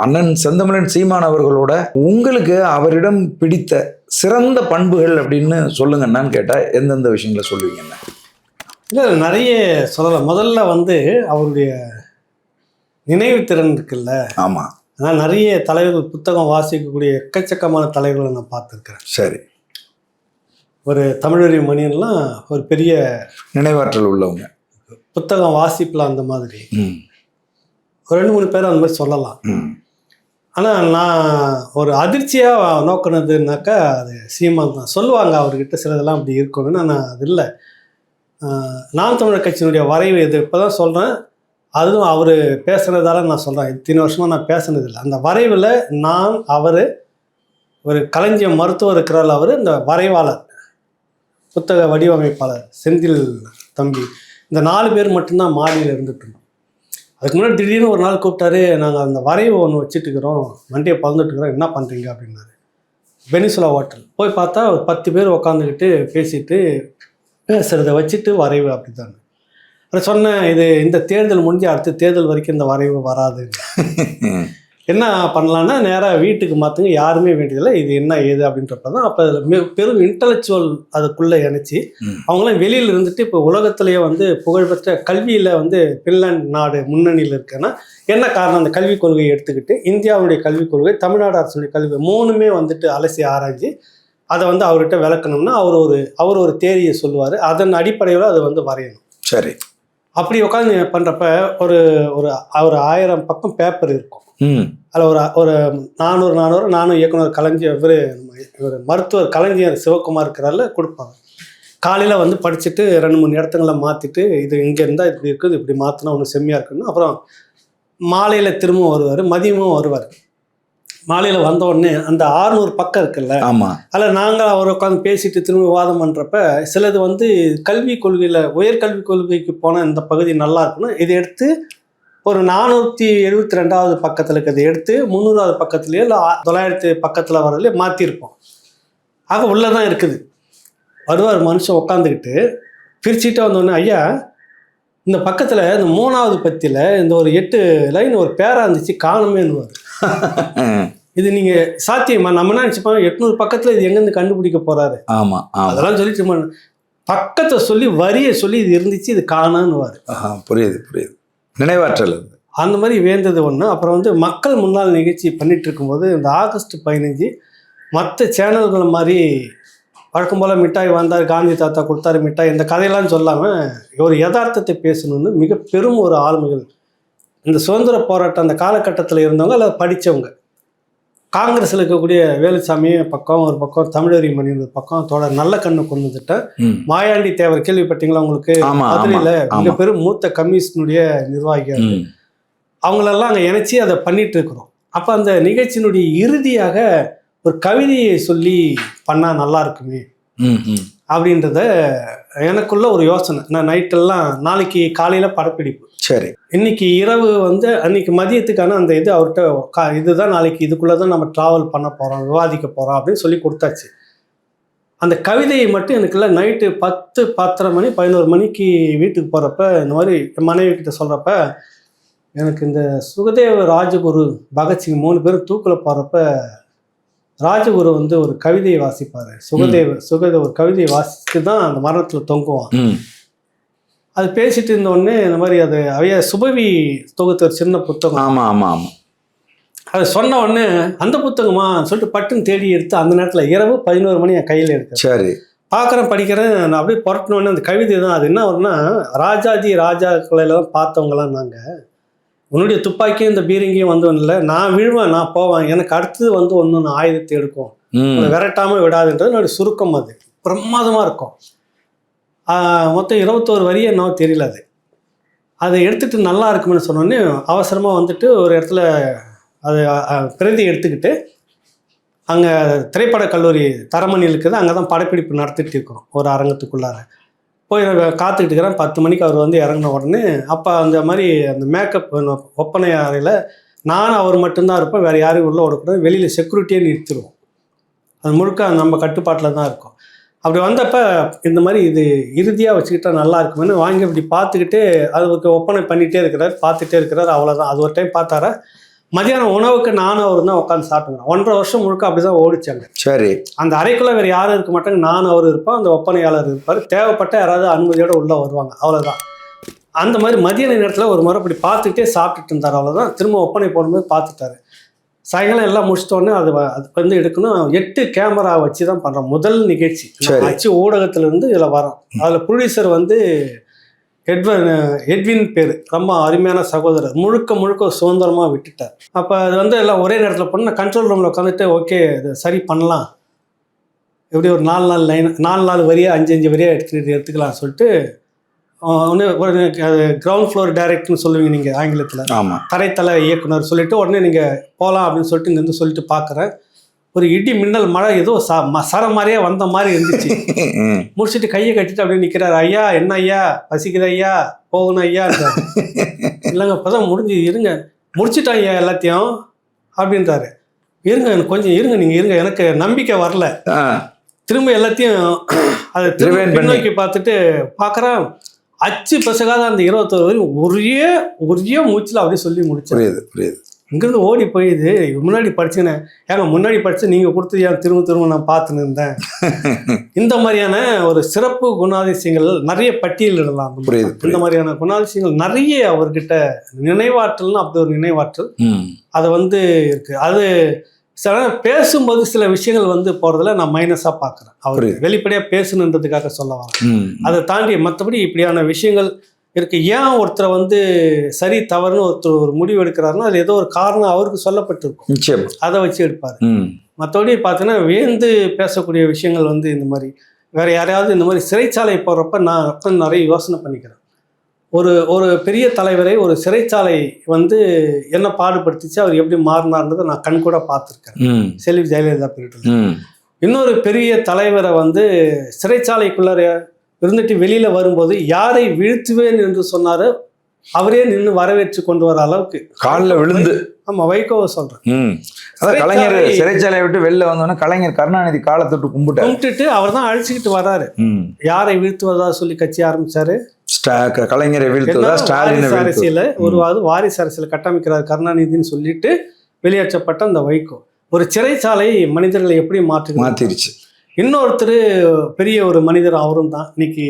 அண்ணன் செந்தமிழன் சீமான் அவர்களோட உங்களுக்கு அவரிடம் பிடித்த சிறந்த பண்புகள் அப்படின்னு சொல்லுங்கன்னான்னு கேட்டால் எந்தெந்த விஷயங்களை சொல்லுவீங்கண்ணா? இல்லை, நிறைய சொல்லலாம். முதல்ல வந்து அவருடைய நினைவு திறன் இருக்குல்ல. ஆமாம். ஆனால் நிறைய தலைவர்கள் புத்தகம் வாசிக்கக்கூடிய எக்கச்சக்கமான தலைவர்களை நான் பார்த்துருக்கிறேன். சரி. ஒரு தமிழறி மணியன்லாம் ஒரு பெரிய நினைவாற்றல் உள்ளவங்க, புத்தகம் வாசிப்பில் அந்த மாதிரி ஒரு 2-3 பேர் அந்த மாதிரி சொல்லலாம். ஆனால் நான் ஒரு அதிர்ச்சியாக நோக்கினதுனாக்கா அது சீமான் தான். சொல்லுவாங்க அவர்கிட்ட சிலதெல்லாம் அப்படி இருக்கணும்னு. ஆனால் அது இல்லை. நாம் தமிழர் கட்சியினுடைய வரைவு இது இப்போ தான் சொல்கிறேன். அதுவும் அவர் பேசுகிறதால நான் சொல்கிறேன். இத்தனை வருஷமாக நான் பேசுனதில்லை. அந்த வரைவில் நான், அவர், ஒரு களஞ்சியம் மருத்துவர் இருக்கிறார், அவர் இந்த வரைவாளர், புத்தக வடிவமைப்பாளர் செந்தில் தம்பி, இந்த 4 பேர் மட்டும்தான் மாடியில் இருந்துட்டு இருந்தோம். அதுக்கு முன்னாடி திடீர்னு ஒரு நாள் கூப்பிட்டாரு. நாங்கள் அந்த வரைவு ஒன்று வச்சுட்டுக்கிறோம், வண்டியை பறந்துட்டுக்கிறோம், என்ன பண்ணுறீங்க அப்படின்னாரு. பெனிசுலா ஹோட்டல் போய் பார்த்தா ஒரு 10 பேர் உட்காந்துக்கிட்டு பேசிட்டு பேசுகிறத வச்சுட்டு வரைவு அப்படி தான். அதை சொன்னேன், இது இந்த தேர்தல் முடிஞ்சு அடுத்த தேர்தல் வரைக்கும் இந்த வரைவு வராது. என்ன பண்ணலான்னா நேராக வீட்டுக்கு மாற்றுங்க, யாருமே வேண்டியதில்லை, இது என்ன ஏது அப்படின்றப்ப தான் அப்போ அதில் பெரும் இன்டலெக்சுவல் அதுக்குள்ளே இணைச்சி அவங்களாம் வெளியில் இருந்துட்டு இப்போ உலகத்திலேயே வந்து புகழ்பெற்ற கல்வியில் வந்து பின்லாந்து நாடு முன்னணியில் இருக்குன்னா என்ன காரணம்? அந்த கல்விக் கொள்கையை எடுத்துக்கிட்டு இந்தியாவுடைய கல்விக் கொள்கை, தமிழ்நாடு அரசுடைய கல்வி 3மே வந்துட்டு அலசி ஆராய்ச்சி அதை வந்து அவர்கிட்ட விளக்கணும்னா அவர் ஒரு தேரியை சொல்லுவார். அதன் அடிப்படையில் அதை வந்து வரையணும். சரி. அப்படி உட்காந்து பண்ணுறப்ப ஒரு 1000 பக்கம் பேப்பர் இருக்கும். அதில் ஒரு 400 நானும் இயக்குனர் களஞ்சியம் இவர் மருத்துவர் களஞ்சியம் சிவகுமார் இருக்கிறாரில் கொடுப்பாங்க. காலையில் வந்து படிச்சுட்டு 2-3 இடத்துங்களை மாற்றிட்டு இது இங்கே இருந்தால் இப்படி இருக்குது, இப்படி மாற்றினா ஒன்று செம்மையாக இருக்குன்னு. அப்புறம் மாலையில் திரும்பவும் வருவார், மதியமும் வருவார். மாலையில் வந்த உடனே அந்த 600 பக்கம் இருக்குல்ல, ஆமாம், அதில் நாங்கள் அவர் உட்காந்து பேசிட்டு திரும்ப விவாதம் பண்ணுறப்ப சிலது வந்து கல்விக் கொள்கையில் உயர்கல்விக் கொள்கைக்கு போனால் இந்த பகுதி நல்லா இருக்குன்னா இதை எடுத்து ஒரு 472வது பக்கத்தில் இருக்கிறத எடுத்து 300வது பக்கத்துலேயோ இல்லை 900 பக்கத்தில் வரதுலேயே மாற்றிருப்போம். ஆக உள்ளே தான் இருக்குது. வருவார் மனுஷன் உட்காந்துக்கிட்டு பிரிச்சுட்டு வந்தோடனே, ஐயா இந்த பக்கத்தில் இந்த 3வது பத்தியில் இந்த ஒரு 8 லைன் ஒரு பேரா இருந்துச்சு காணுமேன்னுவார். இது நீங்கள் சாத்தியமா? நம்ம என்ன நினச்சிப்போம் 800 பக்கத்தில் இது எங்கேருந்து கண்டுபிடிக்க போகிறாரு. ஆமாம், அதெல்லாம் சொல்லிட்டு பக்கத்தை சொல்லி வரியை சொல்லி இது இருந்துச்சு, இது காணான்னுவார். புரியுது. நினைவாற்றல் அந்த மாதிரி வேந்தது ஒன்று. அப்புறம் வந்து மக்கள் முன்னாள் நிகழ்ச்சி பண்ணிட்டு இருக்கும்போது இந்த ஆகஸ்ட் 15 மற்ற சேனல்கள் மாதிரி வழக்கம் போல் மிட்டாய் வந்தார், காந்தி தாத்தா கொடுத்தாரு மிட்டாய், இந்த கதையெல்லாம் சொல்லாமல் ஒரு யதார்த்தத்தை பேசணும்னு மிக பெரும் ஒரு ஆளுமைகள் இந்த சுதந்திர போராட்டம் அந்த காலகட்டத்தில் இருந்தவங்க அல்லது படித்தவங்க, காங்கிரஸில் இருக்கக்கூடிய வேலுசாமி பக்கம் ஒரு பக்கம், தமிழறி மணி பக்கம், தோழர் நல்ல கண்ணு கொண்டு வந்துட்ட மாயாண்டி தேவர் கேள்விப்பட்டீங்களா உங்களுக்கு? மதுரையில் மிக பெரும் மூத்த கம்யூனிஸ்டினுடைய நிர்வாகிகள் அவங்களெல்லாம் அங்கே இணைச்சி அதை பண்ணிட்டு இருக்கிறோம். அப்போ அந்த நிகழ்ச்சியினுடைய இறுதியாக ஒரு கவிதையை சொல்லி பண்ணால் நல்லா இருக்குமே அப்படின்றத எனக்குள்ள ஒரு யோசனை. நான் நைட்டெல்லாம் நாளைக்கு காலையில் படப்பிடிப்பு, சரி, இன்னைக்கு இரவு வந்து அன்னைக்கு மதியத்துக்கான அந்த இது அவர்கிட்ட இதுதான் நாளைக்கு இதுக்குள்ளே தான் நம்ம ட்ராவல் பண்ண போகிறோம், விவாதிக்க போகிறோம் அப்படின்னு சொல்லி கொடுத்தாச்சு. அந்த கவிதையை மட்டும் எனக்குள்ள நைட்டு 10-10:30 மணி 11 மணிக்கு வீட்டுக்கு போகிறப்ப இந்த மாதிரி என் மனைவி கிட்ட சொல்கிறப்ப எனக்கு இந்த சுகதேவ, ராஜகுரு, பகத்சிங் 3 பேரும் தூக்கில் போகிறப்ப ராஜகுரு வந்து ஒரு கவிதையை வாசிப்பார். சுகதேவ ஒரு கவிதையை வாசித்து தான் அந்த மரணத்தில் தொங்குவான். அது பேசிட்டு இருந்த உடனே இந்த மாதிரி அது அவைய சுபவி தொகுத்த ஒரு சின்ன புத்தகம். ஆமாம். அது சொன்ன உடனே அந்த புத்தகமா சொல்லிட்டு பட்டுன்னு தேடி எடுத்து அந்த நேரத்தில் இரவு 11 மணி என் கையில் எடுத்தேன். சரி, பார்க்குறேன், படிக்கிறேன். நான் அப்படியே புரட்டினோடனே அந்த கவிதை தான். அது என்ன வரும்னா, ராஜாஜி ராஜாக்களெல்லாம் பார்த்தவங்களாம் நாங்கள், உன்னுடைய துப்பாக்கியும் இந்த பீரங்கியும் வந்தவன் இல்லை, நான் விழுவேன், நான் போவேன், எனக்கு அடுத்தது வந்து ஒன்று ஆயுதத்தை எடுக்கும், விரட்டாமல் விடாதுன்றது என்னுடைய சுருக்கம். அது பிரமாதமாக இருக்கும். மொத்தம் 21 வரி என்னவோ தெரியல. அதை எடுத்துகிட்டு நல்லா இருக்குமென்னு சொன்னோடனே அவசரமாக வந்துட்டு ஒரு இடத்துல அது பிரதி எடுத்துக்கிட்டு அங்கே திரைப்பட கல்லூரி தரமணி இருக்குது, அங்கே தான் படப்பிடிப்பு நடத்திட்டு இருக்கிறோம் ஒரு அரங்கத்துக்குள்ளார. போய் காத்துக்கிட்டு இருக்கிறேன். 10 மணிக்கு அவர் வந்து இறங்கின உடனே அப்போ அந்த மாதிரி அந்த மேக்கப் ஒப்பனை அறையில் நானும் அவர் மட்டும்தான் இருப்போம், வேறு யாரையும் உள்ளே விடக்கூடாது, வெளியில் செக்யூரிட்டியே நிறுத்திடுவோம். அது முழுக்க நம்ம கட்டுப்பாட்டில் தான் இருக்கும். அப்படி வந்தப்ப இந்த மாதிரி இது இறுதியாக வச்சுக்கிட்டா நல்லா இருக்குமென்னு வாங்கி அப்படி பார்த்துக்கிட்டு அதுக்கு ஒப்பனை பண்ணிகிட்டே இருக்கிறார், பார்த்துட்டே இருக்கிறார். அவ்வளோதான். அது ஒரு டைம் பார்த்தாரா. மதியானம் உணவுக்கு நானும் அவர் தான் உட்காந்து சாப்பிட்டுக்கிறோம். 1.5 வருஷம் முழுக்க அப்படி தான் ஓடிச்சாங்க. சரி. அந்த அறைக்குள்ளே வேறு யாரும் இருக்க மாட்டாங்க. நானும் அவர் இருப்போம், அந்த ஒப்பனையாளர் இருப்பார். தேவைப்பட்ட யாராவது அனுமதியோடு உள்ளே வருவாங்க. அவ்வளோதான். அந்த மாதிரி மதியான நேரத்தில் ஒரு முறை அப்படி பார்த்துக்கிட்டே சாப்பிட்டுட்டு இருந்தார். அவ்வளோதான். திரும்ப ஒப்பனை போடும்போது பார்த்துட்டாரு. சாயங்காலம் எல்லாம் முடிச்சிட்டோன்னே அது வந்து எடுக்கணும். 8 கேமரா வச்சு தான் பண்ணுறோம் முதல் நிகழ்ச்சி. அச்சு ஊடகத்திலிருந்து இதில் வரோம். அதில் ப்ரொடியூசர் வந்து எட்வின் பேர், ரொம்ப அருமையான சகோதரர். முழுக்க சுதந்திரமாக விட்டுட்டார். அப்போ அது வந்து எல்லாம் ஒரே நேரத்தில் பண்ண கண்ட்ரோல் ரூமில் உட்காந்துட்டு ஓகே இது சரி பண்ணலாம், எப்படி ஒரு 4 வரியாக 5 வரியாக எடுத்துக்கலாம் சொல்லிட்டு கிரவுண்ட் ஃப்ளோர் டைரக்டர்னு சொல்லுவீங்க நீங்கள் ஆங்கிலத்தில். ஆமாம். தரைத்தலை இயக்குனர் சொல்லிட்டு உடனே நீங்கள் போகலாம் அப்படின்னு சொல்லிட்டு இங்கேருந்து சொல்லிட்டு பார்க்குறேன். ஒரு இடி மின்னல் மழை ஏதோ சர மாதிரியே வந்த மாதிரி இருந்துச்சு. முடிச்சுட்டு கையை கட்டிட்டு அப்படியே நிற்கிறார். ஐயா என்ன ஐயா பசிக்குது ஐயா போகணும் ஐயா இல்லைங்க இப்போதான் இருங்க முடிச்சுட்டேன் ஐயா எல்லாத்தையும் அப்படின்றாரு. இருங்க கொஞ்சம் இருங்க, நீங்கள் இருங்க, எனக்கு நம்பிக்கை வரல. திரும்ப எல்லாத்தையும் அதை திரும்ப பின்னோக்கி பார்த்துட்டு பார்க்குறேன். அச்சு பசகாத அந்த 21 வரையும் ஒரே மூச்சில் அப்படியே சொல்லி முடிச்சேன். புரியுது. இங்கேருந்து ஓடி போயிது முன்னாடி படிச்சுனே ஏங்க முன்னாடி படித்து நீங்கள் கொடுத்து ஏன் திரும்ப நான் பார்த்துன்னு இருந்தேன். இந்த மாதிரியான ஒரு சிறப்பு குணாதிசயங்கள் நிறைய பட்டியலிடலாம். இந்த மாதிரியான குணாதிசயங்கள் நிறைய அவர்கிட்ட நினைவாற்றல்னு அப்படி ஒரு நினைவாற்றல் அது வந்து இருக்குது. அது சில பேசும்போது சில விஷயங்கள் வந்து போகிறதுல நான் மைனஸாக பார்க்குறேன். அவர் வெளிப்படையாக பேசணுன்றதுக்காக சொல்ல வரேன். அதை தாண்டி மற்றபடி இப்படியான விஷயங்கள் இருக்குது. ஏன் ஒருத்தரை வந்து சரி தவறுன்னு ஒருத்தர் ஒரு முடிவு எடுக்கிறாருன்னா அது ஏதோ ஒரு காரணம் அவருக்கு சொல்லப்பட்டிருக்கும், அதை வச்சு எடுப்பார். மற்றபடி பார்த்தீங்கன்னா வேந்து பேசக்கூடிய விஷயங்கள் வந்து இந்த மாதிரி வேறு யாரையாவது இந்த மாதிரி சிறைச்சாலை போடுறப்ப நான் உட்காந்து நிறைய யோசனை பண்ணிக்கிறேன். ஒரு பெரிய தலைவரை ஒரு சிறைச்சாலை வந்து என்ன பாடுபடுத்திச்சு, அவர் எப்படி மாறினார்ன்றதை நான் கண் கூட பார்த்துருக்கேன் செல்வி ஜெயலலிதா பீரியடில். இன்னொரு பெரிய தலைவரை வந்து சிறைச்சாலைக்குள்ளார இருந்துட்டு வெளியில் வரும்போது யாரை வீழ்த்துவேன் என்று சொன்னாரோ அவரே நின்று வரவேற்று கொண்டு வர அளவுக்கு காலில் விழுந்து. ஆமாம், வைகோவை சொல்கிறேன். கலைஞர் சிறைச்சாலையை விட்டு வெளில வந்தோன்னா கலைஞர் கருணாநிதி காலத்தொட்டு கும்பிட்டுட்டு அவர் தான் அழைச்சிக்கிட்டு வர்றாரு. யாரை வீழ்த்துவதா சொல்லி கட்சி ஆரம்பிச்சாரு. கலைஞரை வீழ்த்துவதா ஸ்டாலின் அரசியல ஒரு வாரிசு அரசியல் கட்டமைக்கிறார் கருணாநிதினு சொல்லிட்டு வெளியேற்றப்பட்ட அந்த வைகோ ஒரு சிறைச்சாலை மனிதர்களை எப்படி மாற்றிருச்சு. இன்னொருத்தர் பெரிய ஒரு மனிதர், அவரும் தான் இன்னைக்கு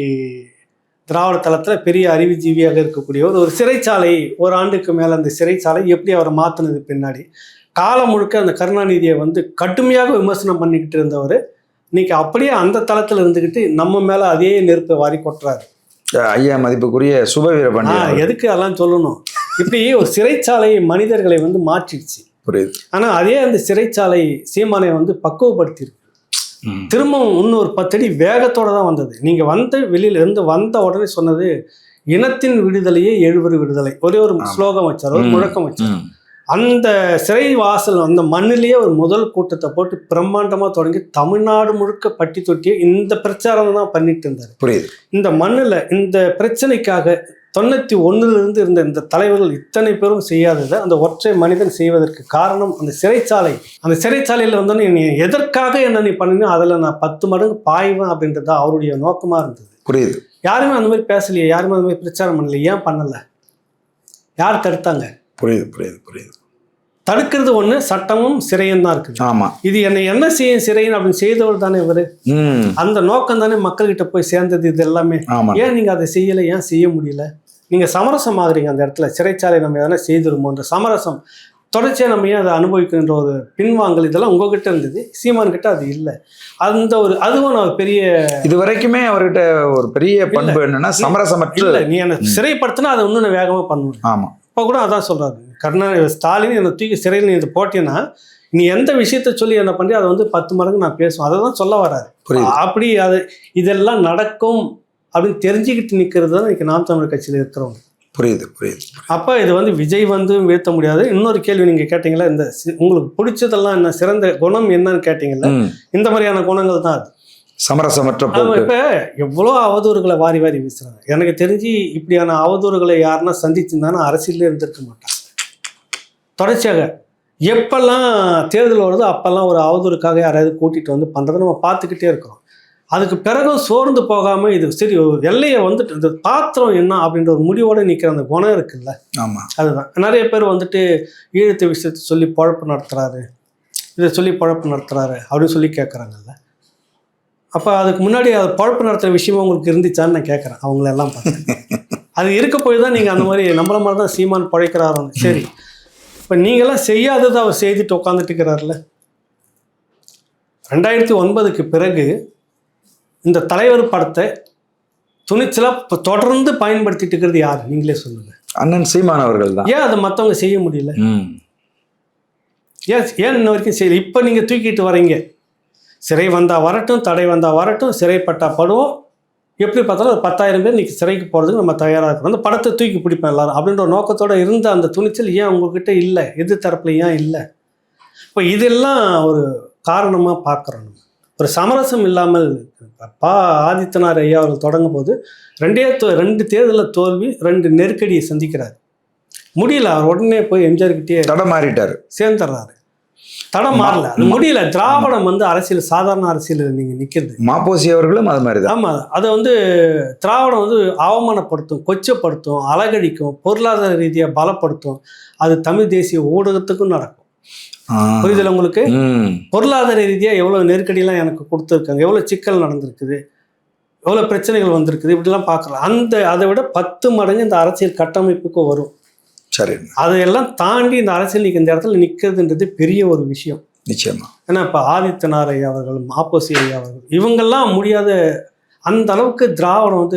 திராவிட தளத்தில் பெரிய அறிவுஜீவியாக இருக்கக்கூடியவர். ஒரு சிறைச்சாலை ஒரு ஆண்டுக்கு மேலே அந்த சிறைச்சாலை எப்படி அவரை மாற்றினது பின்னாடி காலம் முழுக்க அந்த கருணாநிதியை வந்து கடுமையாக விமர்சனம் பண்ணிக்கிட்டு இருந்தவர் இன்னைக்கு அப்படியே அந்த தளத்தில் இருந்துக்கிட்டு நம்ம மேலே அதே நெருப்பை வாரி கொட்டுறாரு. ஐயா மதிப்புக்குரிய சுபவீர பாண்டியன். எதுக்கு அதெல்லாம் சொல்லணும்? இப்படி ஒரு சிறைச்சாலை மனிதர்களை வந்து மாற்றிடுச்சு. புரியுது. ஆனால் அதே அந்த சிறைச்சாலை சீமானை வந்து பக்குவப்படுத்தியிருக்கு. திரும்பவும் இன்னொரு 10 அடி வேகத்தோட தான் வந்தது. நீங்கள் வந்து வெளியில இருந்து வந்த உடனே சொன்னது இனத்தின் விடுதலையே 70 விடுதலை. ஒரே ஒரு ஸ்லோகம் வச்சார், ஒரு முழக்கம் வச்சார். அந்த சிறை வாசல் அந்த மண்ணிலேயே ஒரு முதல் கூட்டத்தை போட்டு பிரம்மாண்டமாக தொடங்கி தமிழ்நாடு முழுக்க பட்டி தொட்டியை இந்த பிரச்சாரம் தான் பண்ணிட்டு இருந்தார். புரியுது. இந்த மண்ணில் இந்த பிரச்சனைக்காக 91 இருந்த இந்த தலைவர்கள் இத்தனை பேரும் செய்யாததை அந்த ஒற்றை மனிதன் செய்வதற்கு காரணம் அந்த சிறைச்சாலை. அந்த சிறைச்சாலையில் வந்தோன்னே நீ எதற்காக என்ன நீ பண்ணினா அதில் நான் 10 மடங்கு பாய்வேன் அப்படின்றது தான் அவருடைய நோக்கமாக இருந்தது. புரியுது. யாருமே அந்த மாதிரி பேசலையே, யாருமே அந்த மாதிரி பிரச்சாரம் பண்ணல. ஏன் பண்ணலை? யார் தடுத்தாங்க? புரியுது. தடுக்கிறது ஒண்ணு, சட்டமும் சிறையும் தான் இருக்குது. ஆமா, இது என்ன செய்யும் சிறைன்னு அப்படின்னு செய்தவர் தானே இவரு. அந்த நோக்கம் தானே மக்கள்கிட்ட போய் சேர்ந்தது. இது எல்லாமே ஏன் நீங்க அதை செய்யலை, ஏன் செய்ய முடியல? நீங்க சமரசம் ஆகுறீங்க அந்த இடத்துல. சிறைச்சாலை நம்ம எதனா செய்திருமோன்ற சமரசம் தொடர்ச்சியாக நம்ம ஏன் அதை அனுபவிக்கின்ற ஒரு பின்வாங்கல் இதெல்லாம் உங்ககிட்ட இருந்தது, சீமான் கிட்ட அது இல்லை. அந்த ஒரு அதுவும் நான் பெரிய இது வரைக்குமே அவர்கிட்ட ஒரு பெரிய பண்பு என்னன்னா சமரசமற்ற இல்லை. நீ என்னை சிறைப்படுத்தினா அதை இன்னும் நான் வேகமாக பண்ணுவேன். ஆமா, இப்போ கூட அதான் சொல்றாரு கருணாநிதி. ஸ்டாலின் என்னை தூக்கி சிறையில் நீ இது போட்டீங்கன்னா நீ எந்த விஷயத்த சொல்லி என்ன பண்ணி அதை வந்து 10 மடங்கு நான் பேசுவேன். அதை தான் சொல்ல வராது. அப்படி அது இதெல்லாம் நடக்கும் அப்படின்னு தெரிஞ்சுக்கிட்டு நிற்கிறது தான் இன்னைக்கு நாம் தமிழர் கட்சியில் இருக்கிறவங்க. புரியுது. அப்போ இது வந்து விஜய் வந்து வீழ்த்த முடியாது. இன்னொரு கேள்வி நீங்கள் கேட்டீங்களா, இந்த உங்களுக்கு பிடிச்சதெல்லாம் என்ன, சிறந்த குணம் என்னன்னு கேட்டீங்கல்ல, இந்த மாதிரியான குணங்கள் தான் அது. சமரசமற்ற. இப்போ எவ்வளோ அவதூறுகளை வாரி வாரி வீசுறாங்க. எனக்கு தெரிஞ்சு இப்படியான அவதூறுகளை யாருன்னா சந்திச்சிருந்தாலும் அரசியலே இருந்திருக்க மாட்டாங்க. தொடர்ச்சியாக எப்பெல்லாம் தேர்தல் வருதோ அப்பெல்லாம் ஒரு அவதூறுக்காக யாராவது கூட்டிகிட்டு வந்து பண்ணுறதை நம்ம பார்த்துக்கிட்டே இருக்கிறோம். அதுக்கு பிறகும் சோர்ந்து போகாமல் இது சரி ஒரு எல்லையை வந்துட்டு இந்த பாத்திரம் என்ன அப்படின்ற ஒரு முடிவோடு நிற்கிற அந்த குணம் இருக்குல்ல, ஆமாம். அதுதான். நிறைய பேர் வந்துட்டு ஈழத்து விஷயத்தை சொல்லி பொழப்பு நடத்துகிறாரு, இதை சொல்லி பொழப்பு நடத்துகிறாரு அப்படின்னு சொல்லி கேட்குறாங்கல்ல. அப்போ அதுக்கு முன்னாடி அது பொழப்பு நடத்துகிற விஷயமும் உங்களுக்கு இருந்துச்சான்னு நான் கேட்குறேன் அவங்களெல்லாம் பார்த்து. அது இருக்க போய் தான் நீங்கள் அந்த மாதிரி நம்மள மாதிரி தான் சீமான் பழைக்கிறாரோன்னு. சரி, இப்போ நீங்களாம் செய்யாததை அவர் செய்துட்டு உட்காந்துட்டு இருக்கிறார்ல. 2009க்கு பிறகு இந்த தலைவர் படத்தை துணிச்சலாக இப்போ தொடர்ந்து பயன்படுத்திட்டு இருக்கிறது யார் நீங்களே சொல்லுங்கள். அண்ணன் சீமான் அவர்கள் தான். ஏன் அதை மற்றவங்க செய்ய முடியல? ஏன் இன்ன வரைக்கும் செய்யல? இப்போ நீங்கள் தூக்கிட்டு வரீங்க, சிறை வந்தால் வரட்டும், தடை வந்தால் வரட்டும், சிறைப்பட்டா படுவோம், எப்படி பார்த்தாலும் ஒரு 10,000 பேர் இன்றைக்கி சிறைக்கு போகிறதுக்கு நம்ம தயாராக இருக்கிறோம், அந்த படத்தை தூக்கி பிடிப்போம் எல்லாரும் அப்படின்ற ஒரு நோக்கத்தோடு இருந்த அந்த துணிச்சல் ஏன் உங்ககிட்ட இல்லை? எதிர் தரப்புல ஏன் இல்லை? இப்போ இதெல்லாம் ஒரு காரணமாக பார்க்குறோம். ஒரு சமரசம் இல்லாமல் ஆதித்தனார் ஐயா அவர்கள் தொடங்கும் போது 2 தேர்தலில் தோல்வி, 2 நெருக்கடியை சந்திக்கிறார். முடியல, அவர் உடனே போய் எம்ஜிஆர்கிட்டே தடமாறிட்டார், சேர்ந்துடுறாரு. தடம் மாறல, அது முடியல. திராவிடம் அரசியல் சாதாரண அரசியல் நீங்கள் நிற்கிறது. மாப்போசி அவர்களும் அது மாதிரி தான். ஆமாம், அதை திராவிடம் அவமானப்படுத்தும், கொச்சப்படுத்தும், அலகடிக்கும், பொருளாதார ரீதியாக பலப்படுத்தும். அது தமிழ் தேசிய ஊடகத்துக்கும் நடக்கும். புரியுதுல உங்களுக்கு? பொருளாதார ரீதியாக எவ்வளோ நெருக்கடியெல்லாம் எனக்கு கொடுத்துருக்காங்க, எவ்வளோ சிக்கல் நடந்திருக்குது, எவ்வளோ பிரச்சனைகள் வந்திருக்குது, இப்படிலாம் பார்க்கலாம். அதை விட 10 மடங்கு இந்த அரசியல் கட்டமைப்புக்கு வரும். சரி, அதையெல்லாம் தாண்டி இந்த அரசியல் இந்த இடத்துல நிற்கிறதுன்றது பெரிய ஒரு விஷயம். நிச்சயமா. ஏன்னா இப்போ ஆதித்தனார் ஐயா அவர்கள், மாப்போசி ஐயா அவர்கள், இவங்கெல்லாம் முடியாத அந்த அளவுக்கு திராவிடம்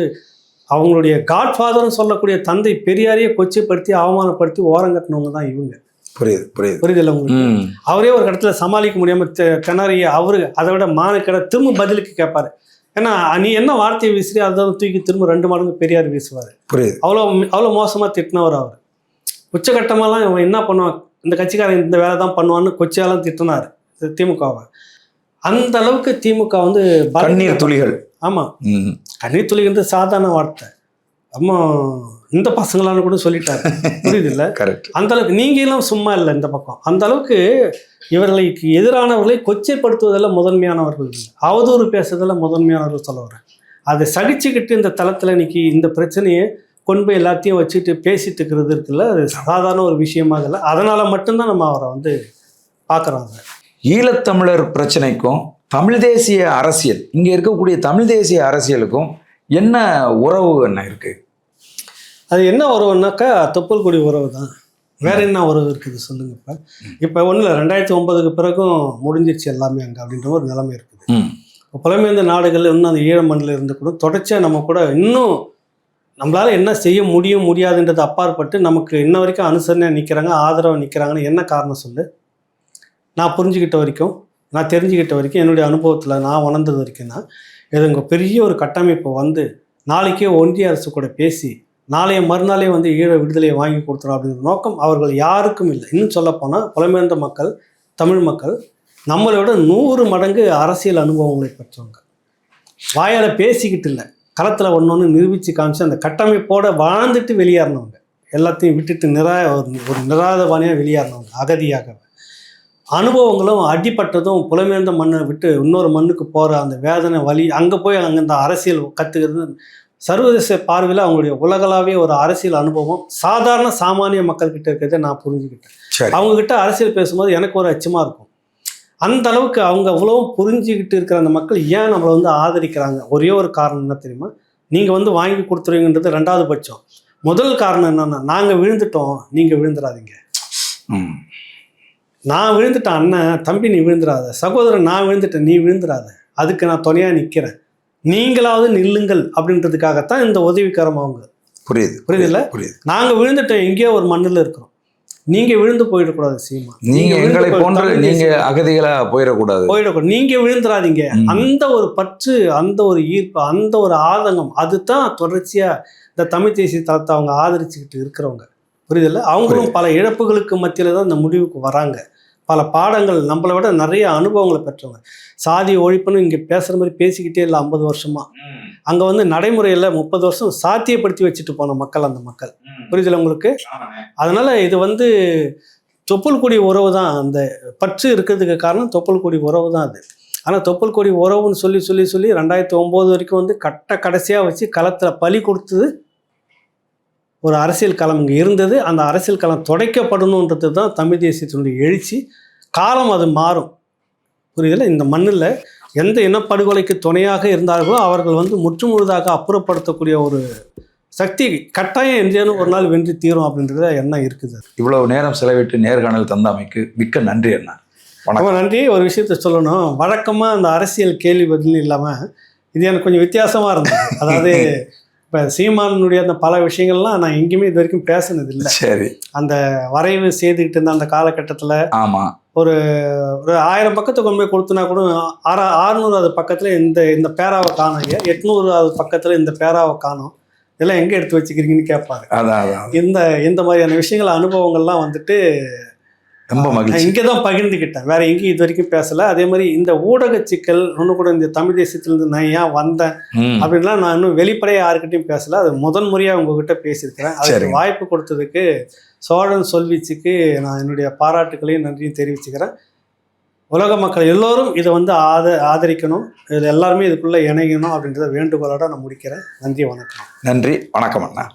அவங்களுடைய காட்ஃபாதர்னு சொல்லக்கூடிய தந்தை பெரியாரையே கொச்சைப்படுத்தி அவமானப்படுத்தி ஓரங்கட்டினவங்க தான் இவங்க. புரியுதுல்ல உங்களுக்கு? அவரே ஒரு இடத்துல சமாளிக்க முடியாமல் திணறிய அதை விட மானக்கடை திரும்ப பதிலுக்கு கேட்பாரு. ஏன்னா நீ என்ன வார்த்தையை வீசுறி அதை தூக்கி திரும்ப 2 மடங்கு பெரியார் வீசுவார். அவ்வளோ மோசமாக திட்டினவர் அவர். உச்சகட்டமாலாம் இவன் என்ன பண்ணுவான், இந்த கட்சிக்காரன் இந்த வேலை தான் பண்ணுவான்னு கொச்சையெல்லாம் திட்டினார் திமுகவை. அந்த அளவுக்கு திமுக கண்ணீர் துளிகள். ஆமாம், கண்ணீர் துளிகள் சாதாரண வார்த்தை. அம்மா இந்த பசங்களான்னு கூட சொல்லிட்டாரு. புரியுது இல்லை? அந்த அளவுக்கு நீங்களும் சும்மா இல்லை இந்த பக்கம். அந்த அளவுக்கு இவர்களுக்கு எதிரானவர்களை கொச்சைப்படுத்துவதில் முதன்மையானவர்கள் இல்லை, அவதூறு பேசுறதில் முதன்மையானவர்கள் சொல்ல வரேன். அதை சகிச்சுக்கிட்டு இந்த தளத்தில் இன்னைக்கு இந்த பிரச்சனையை கொண்டு போய் எல்லாத்தையும் வச்சுட்டு பேசிட்டு இருக்கிறது இருக்குல்ல, அது சாதாரண ஒரு விஷயமாக இல்லை. அதனால மட்டும்தான் நம்ம அவரை பார்க்குறாங்க. ஈழத்தமிழர் பிரச்சனைக்கும் தமிழ் தேசிய அரசியல், இங்கே இருக்கக்கூடிய தமிழ் தேசிய அரசியலுக்கும் என்ன உறவு என்ன இருக்கு? அது என்ன உறவுனாக்கா தொப்புள் கொடி உறவு தான். வேற என்ன உறவு இருக்குது சொல்லுங்க. இப்போ ஒன்றும் இல்லை, 2009க்கு பிறகும் முடிஞ்சிருச்சு எல்லாமே அங்கே அப்படின்ற ஒரு நிலைமை இருக்குது. இப்போ புலம்பெயர்ந்த நாடுகள் இன்னும் அந்த ஈழ மண்ணில் இருந்து கூட தொடர்ச்சியாக நம்ம கூட இன்னும் நம்மளால் என்ன செய்ய முடியும் முடியாதுன்றது அப்பாற்பட்டு நமக்கு இன்ன வரைக்கும் அனுசரணையாக நிற்கிறாங்க, ஆதரவாக நிற்கிறாங்கன்னு என்ன காரணம் சொல்லு? நான் புரிஞ்சுக்கிட்ட வரைக்கும், நான் தெரிஞ்சுக்கிட்ட வரைக்கும், என்னுடைய அனுபவத்தில் நான் உணர்ந்தது வரைக்கும்னா, இது இங்கே பெரிய ஒரு கட்டமைப்பு நாளைக்கே ஒன்றிய அரசு கூட பேசி நாளைய மறுநாளே ஈழ விடுதலையை வாங்கி கொடுத்துரும் அப்படிங்கிற நோக்கம் அவர்கள் யாருக்கும் இல்லை. இன்னும் சொல்லப்போனால் புலம்பெயர்ந்த மக்கள், தமிழ் மக்கள் நம்மளை விட 100 மடங்கு அரசியல் அனுபவங்களை பெற்றவங்க. வாயால் பேசிக்கிட்டு இல்லை, களத்தில் ஒன்று நிரூபித்து காமிச்சு அந்த கட்டமைப்போடு வாழ்ந்துட்டு வெளியேறினவங்க, எல்லாத்தையும் விட்டுட்டு ஒரு நிராதபானியாக வெளியேறினவங்க, அகதியாக. அனுபவங்களும் அடிப்பட்டதும் புலம்பெயர்ந்த மண்ணை விட்டு இன்னொரு மண்ணுக்கு போகிற அந்த வேதனை வலி, அங்கே போய் அங்கே இந்த அரசியல் கற்றுக்கிறது, சர்வதேச பார்வையில் அவங்களுடைய உலகளாவிய ஒரு அரசியல் அனுபவம் சாதாரண சாமானிய மக்கள்கிட்ட இருக்கிறத நான் புரிஞ்சுக்கிட்டேன். அவங்கக்கிட்ட அரசியல் பேசும்போது எனக்கு ஒரு அச்சமாக இருக்கும். அந்த அளவுக்கு அவங்க அவ்வளவும் புரிஞ்சுக்கிட்டு இருக்கிற அந்த மக்கள் ஏன் நம்மளை ஆதரிக்கிறாங்க? ஒரே ஒரு காரணம் என்ன தெரியுமா? நீங்கள் வாங்கி கொடுத்துருவீங்கன்றது 2வது பட்சம். முதல் காரணம் என்னென்னா, நாங்கள் விழுந்துட்டோம், நீங்கள் விழுந்துடாதீங்க. நான் விழுந்துட்டேன் அண்ணன், தம்பி நீ விழுந்துடாத, சகோதரன் நான் விழுந்துட்டேன் நீ விழுந்துடாத, அதுக்கு நான் துணையாக நிற்கிறேன், நீங்களாவது நில்லுங்கள் அப்படின்றதுக்காகத்தான் இந்த உதவிக்காரம். அவங்க புரியுதுல்ல? நாங்கள் விழுந்துட்டோம், எங்கேயோ ஒரு மண்ணில் இருக்கிறோம், நீங்க விழுந்து போயிடக்கூடாது. சீமா, நீங்க எங்களை போன்ற நீங்க அகதிகளா போயிடக்கூடாது, நீங்க விழுந்துடாதீங்க. அந்த ஒரு பற்று, அந்த ஒரு ஈர்ப்பு, அந்த ஒரு ஆதங்கம், அதுதான் தொடர்ச்சியா இந்த தமிழ் தேசிய தளத்தை அவங்க ஆதரிச்சுக்கிட்டு இருக்கிறவங்க. புரியுதில்ல? அவங்களும் பல இழப்புகளுக்கு மத்தியில தான் இந்த முடிவுக்கு வராங்க. பல பாடங்கள், நம்மளை விட நிறைய அனுபவங்களை பெற்றவங்க. சாதி ஒழிப்புன்னு இங்கே பேசுகிற மாதிரி பேசிக்கிட்டே இல்லை 50 வருஷமா. அங்கே நடைமுறையில் 30 வருஷம் சாத்தியப்படுத்தி வச்சுட்டு போன மக்கள் அந்த மக்கள். புரியுதுல உங்களுக்கு? அதனால் இது தொப்புள் கொடி உறவு தான். அந்த பற்று இருக்கிறதுக்கு காரணம் தொப்புள் கொடி உறவு தான். அது ஆனால் தொப்புள் கொடி உறவுன்னு சொல்லி 2009 வரைக்கும் வந்து கடைசியாக வச்சு களத்தில் பலி கொடுத்தது ஒரு அரசியல் களம் இங்கே இருந்தது. அந்த அரசியல் களம் துடைக்கப்படணுன்றது தான் தமிழ் தேசியத்தினுடைய எழுச்சி. காலம் அது மாறும், புரியுதுல. இந்த மண்ணில் எந்த இனப்படுகொலைக்கு துணையாக இருந்தார்களோ அவர்கள் வந்து முற்றுமுழுதாக அப்புறப்படுத்தக்கூடிய ஒரு சக்தி கட்டாயம் எங்கேனும் ஒரு நாள் வென்று தீரும் அப்படின்றத எண்ணம் இருக்குது. இவ்வளவு நேரம் செலவிட்டு நேர்காணல் தந்தமைக்கு மிக்க நன்றி அண்ணா. ரொம்ப நன்றி. ஒரு விஷயத்த சொல்லணும், வழக்கமாக அந்த அரசியல் கேள்வி பதில் இல்லாமல் இது எனக்கு கொஞ்சம் வித்தியாசமாக இருந்தது. அதாவது இப்போ சீமானுடைய அந்த பல விஷயங்கள்லாம் நான் எங்கேயுமே இது வரைக்கும் பேசினது இல்லை. சரி. அந்த வரைவு செய்துக்கிட்டு இருந்த அந்த காலகட்டத்தில் ஆமாம், ஒரு 1000 பக்கத்தை கொண்டு போய் கொடுத்தனா கூட 600வது பக்கத்தில் இந்த பேராவை காணும், 800வது பக்கத்தில் இந்த பேராவை காணும், இதெல்லாம் எங்கே எடுத்து வச்சுக்கிறீங்கன்னு கேட்பாரு. அதான் இந்த மாதிரியான விஷயங்கள் அனுபவங்கள்லாம் வந்துட்டு ரொம்ப மகிழ்ச்சி. இங்கே தான் பகிர்ந்துக்கிட்டேன், வேற எங்கேயும் இது வரைக்கும் பேசலை. அதே மாதிரி இந்த ஊடக சிக்கல் ஒன்று கூட இந்த தமிழ் தேசியத்திலேருந்து நான் ஏன் வந்தேன் அப்படின்லாம் நான் இன்னும் வெளிப்படையாக யாருக்கிட்டையும் பேசலை. அது முதன்முறையாக உங்ககிட்ட பேசியிருக்கிறேன். அதுக்கு வாய்ப்பு கொடுத்ததுக்கு சோழன் சொல்வீச்சுக்கு நான் என்னுடைய பாராட்டுகளையும் நன்றியும் தெரிவிச்சுக்கிறேன். உலக மக்கள் எல்லோரும் இதை வந்து ஆதரிக்கணும், இதில் எல்லாருமே இதுக்குள்ளே இணைக்கணும் அப்படின்றத வேண்டுகோளோட நான் முடிக்கிறேன். நன்றி, வணக்கம். நன்றி, வணக்கம் அண்ணா.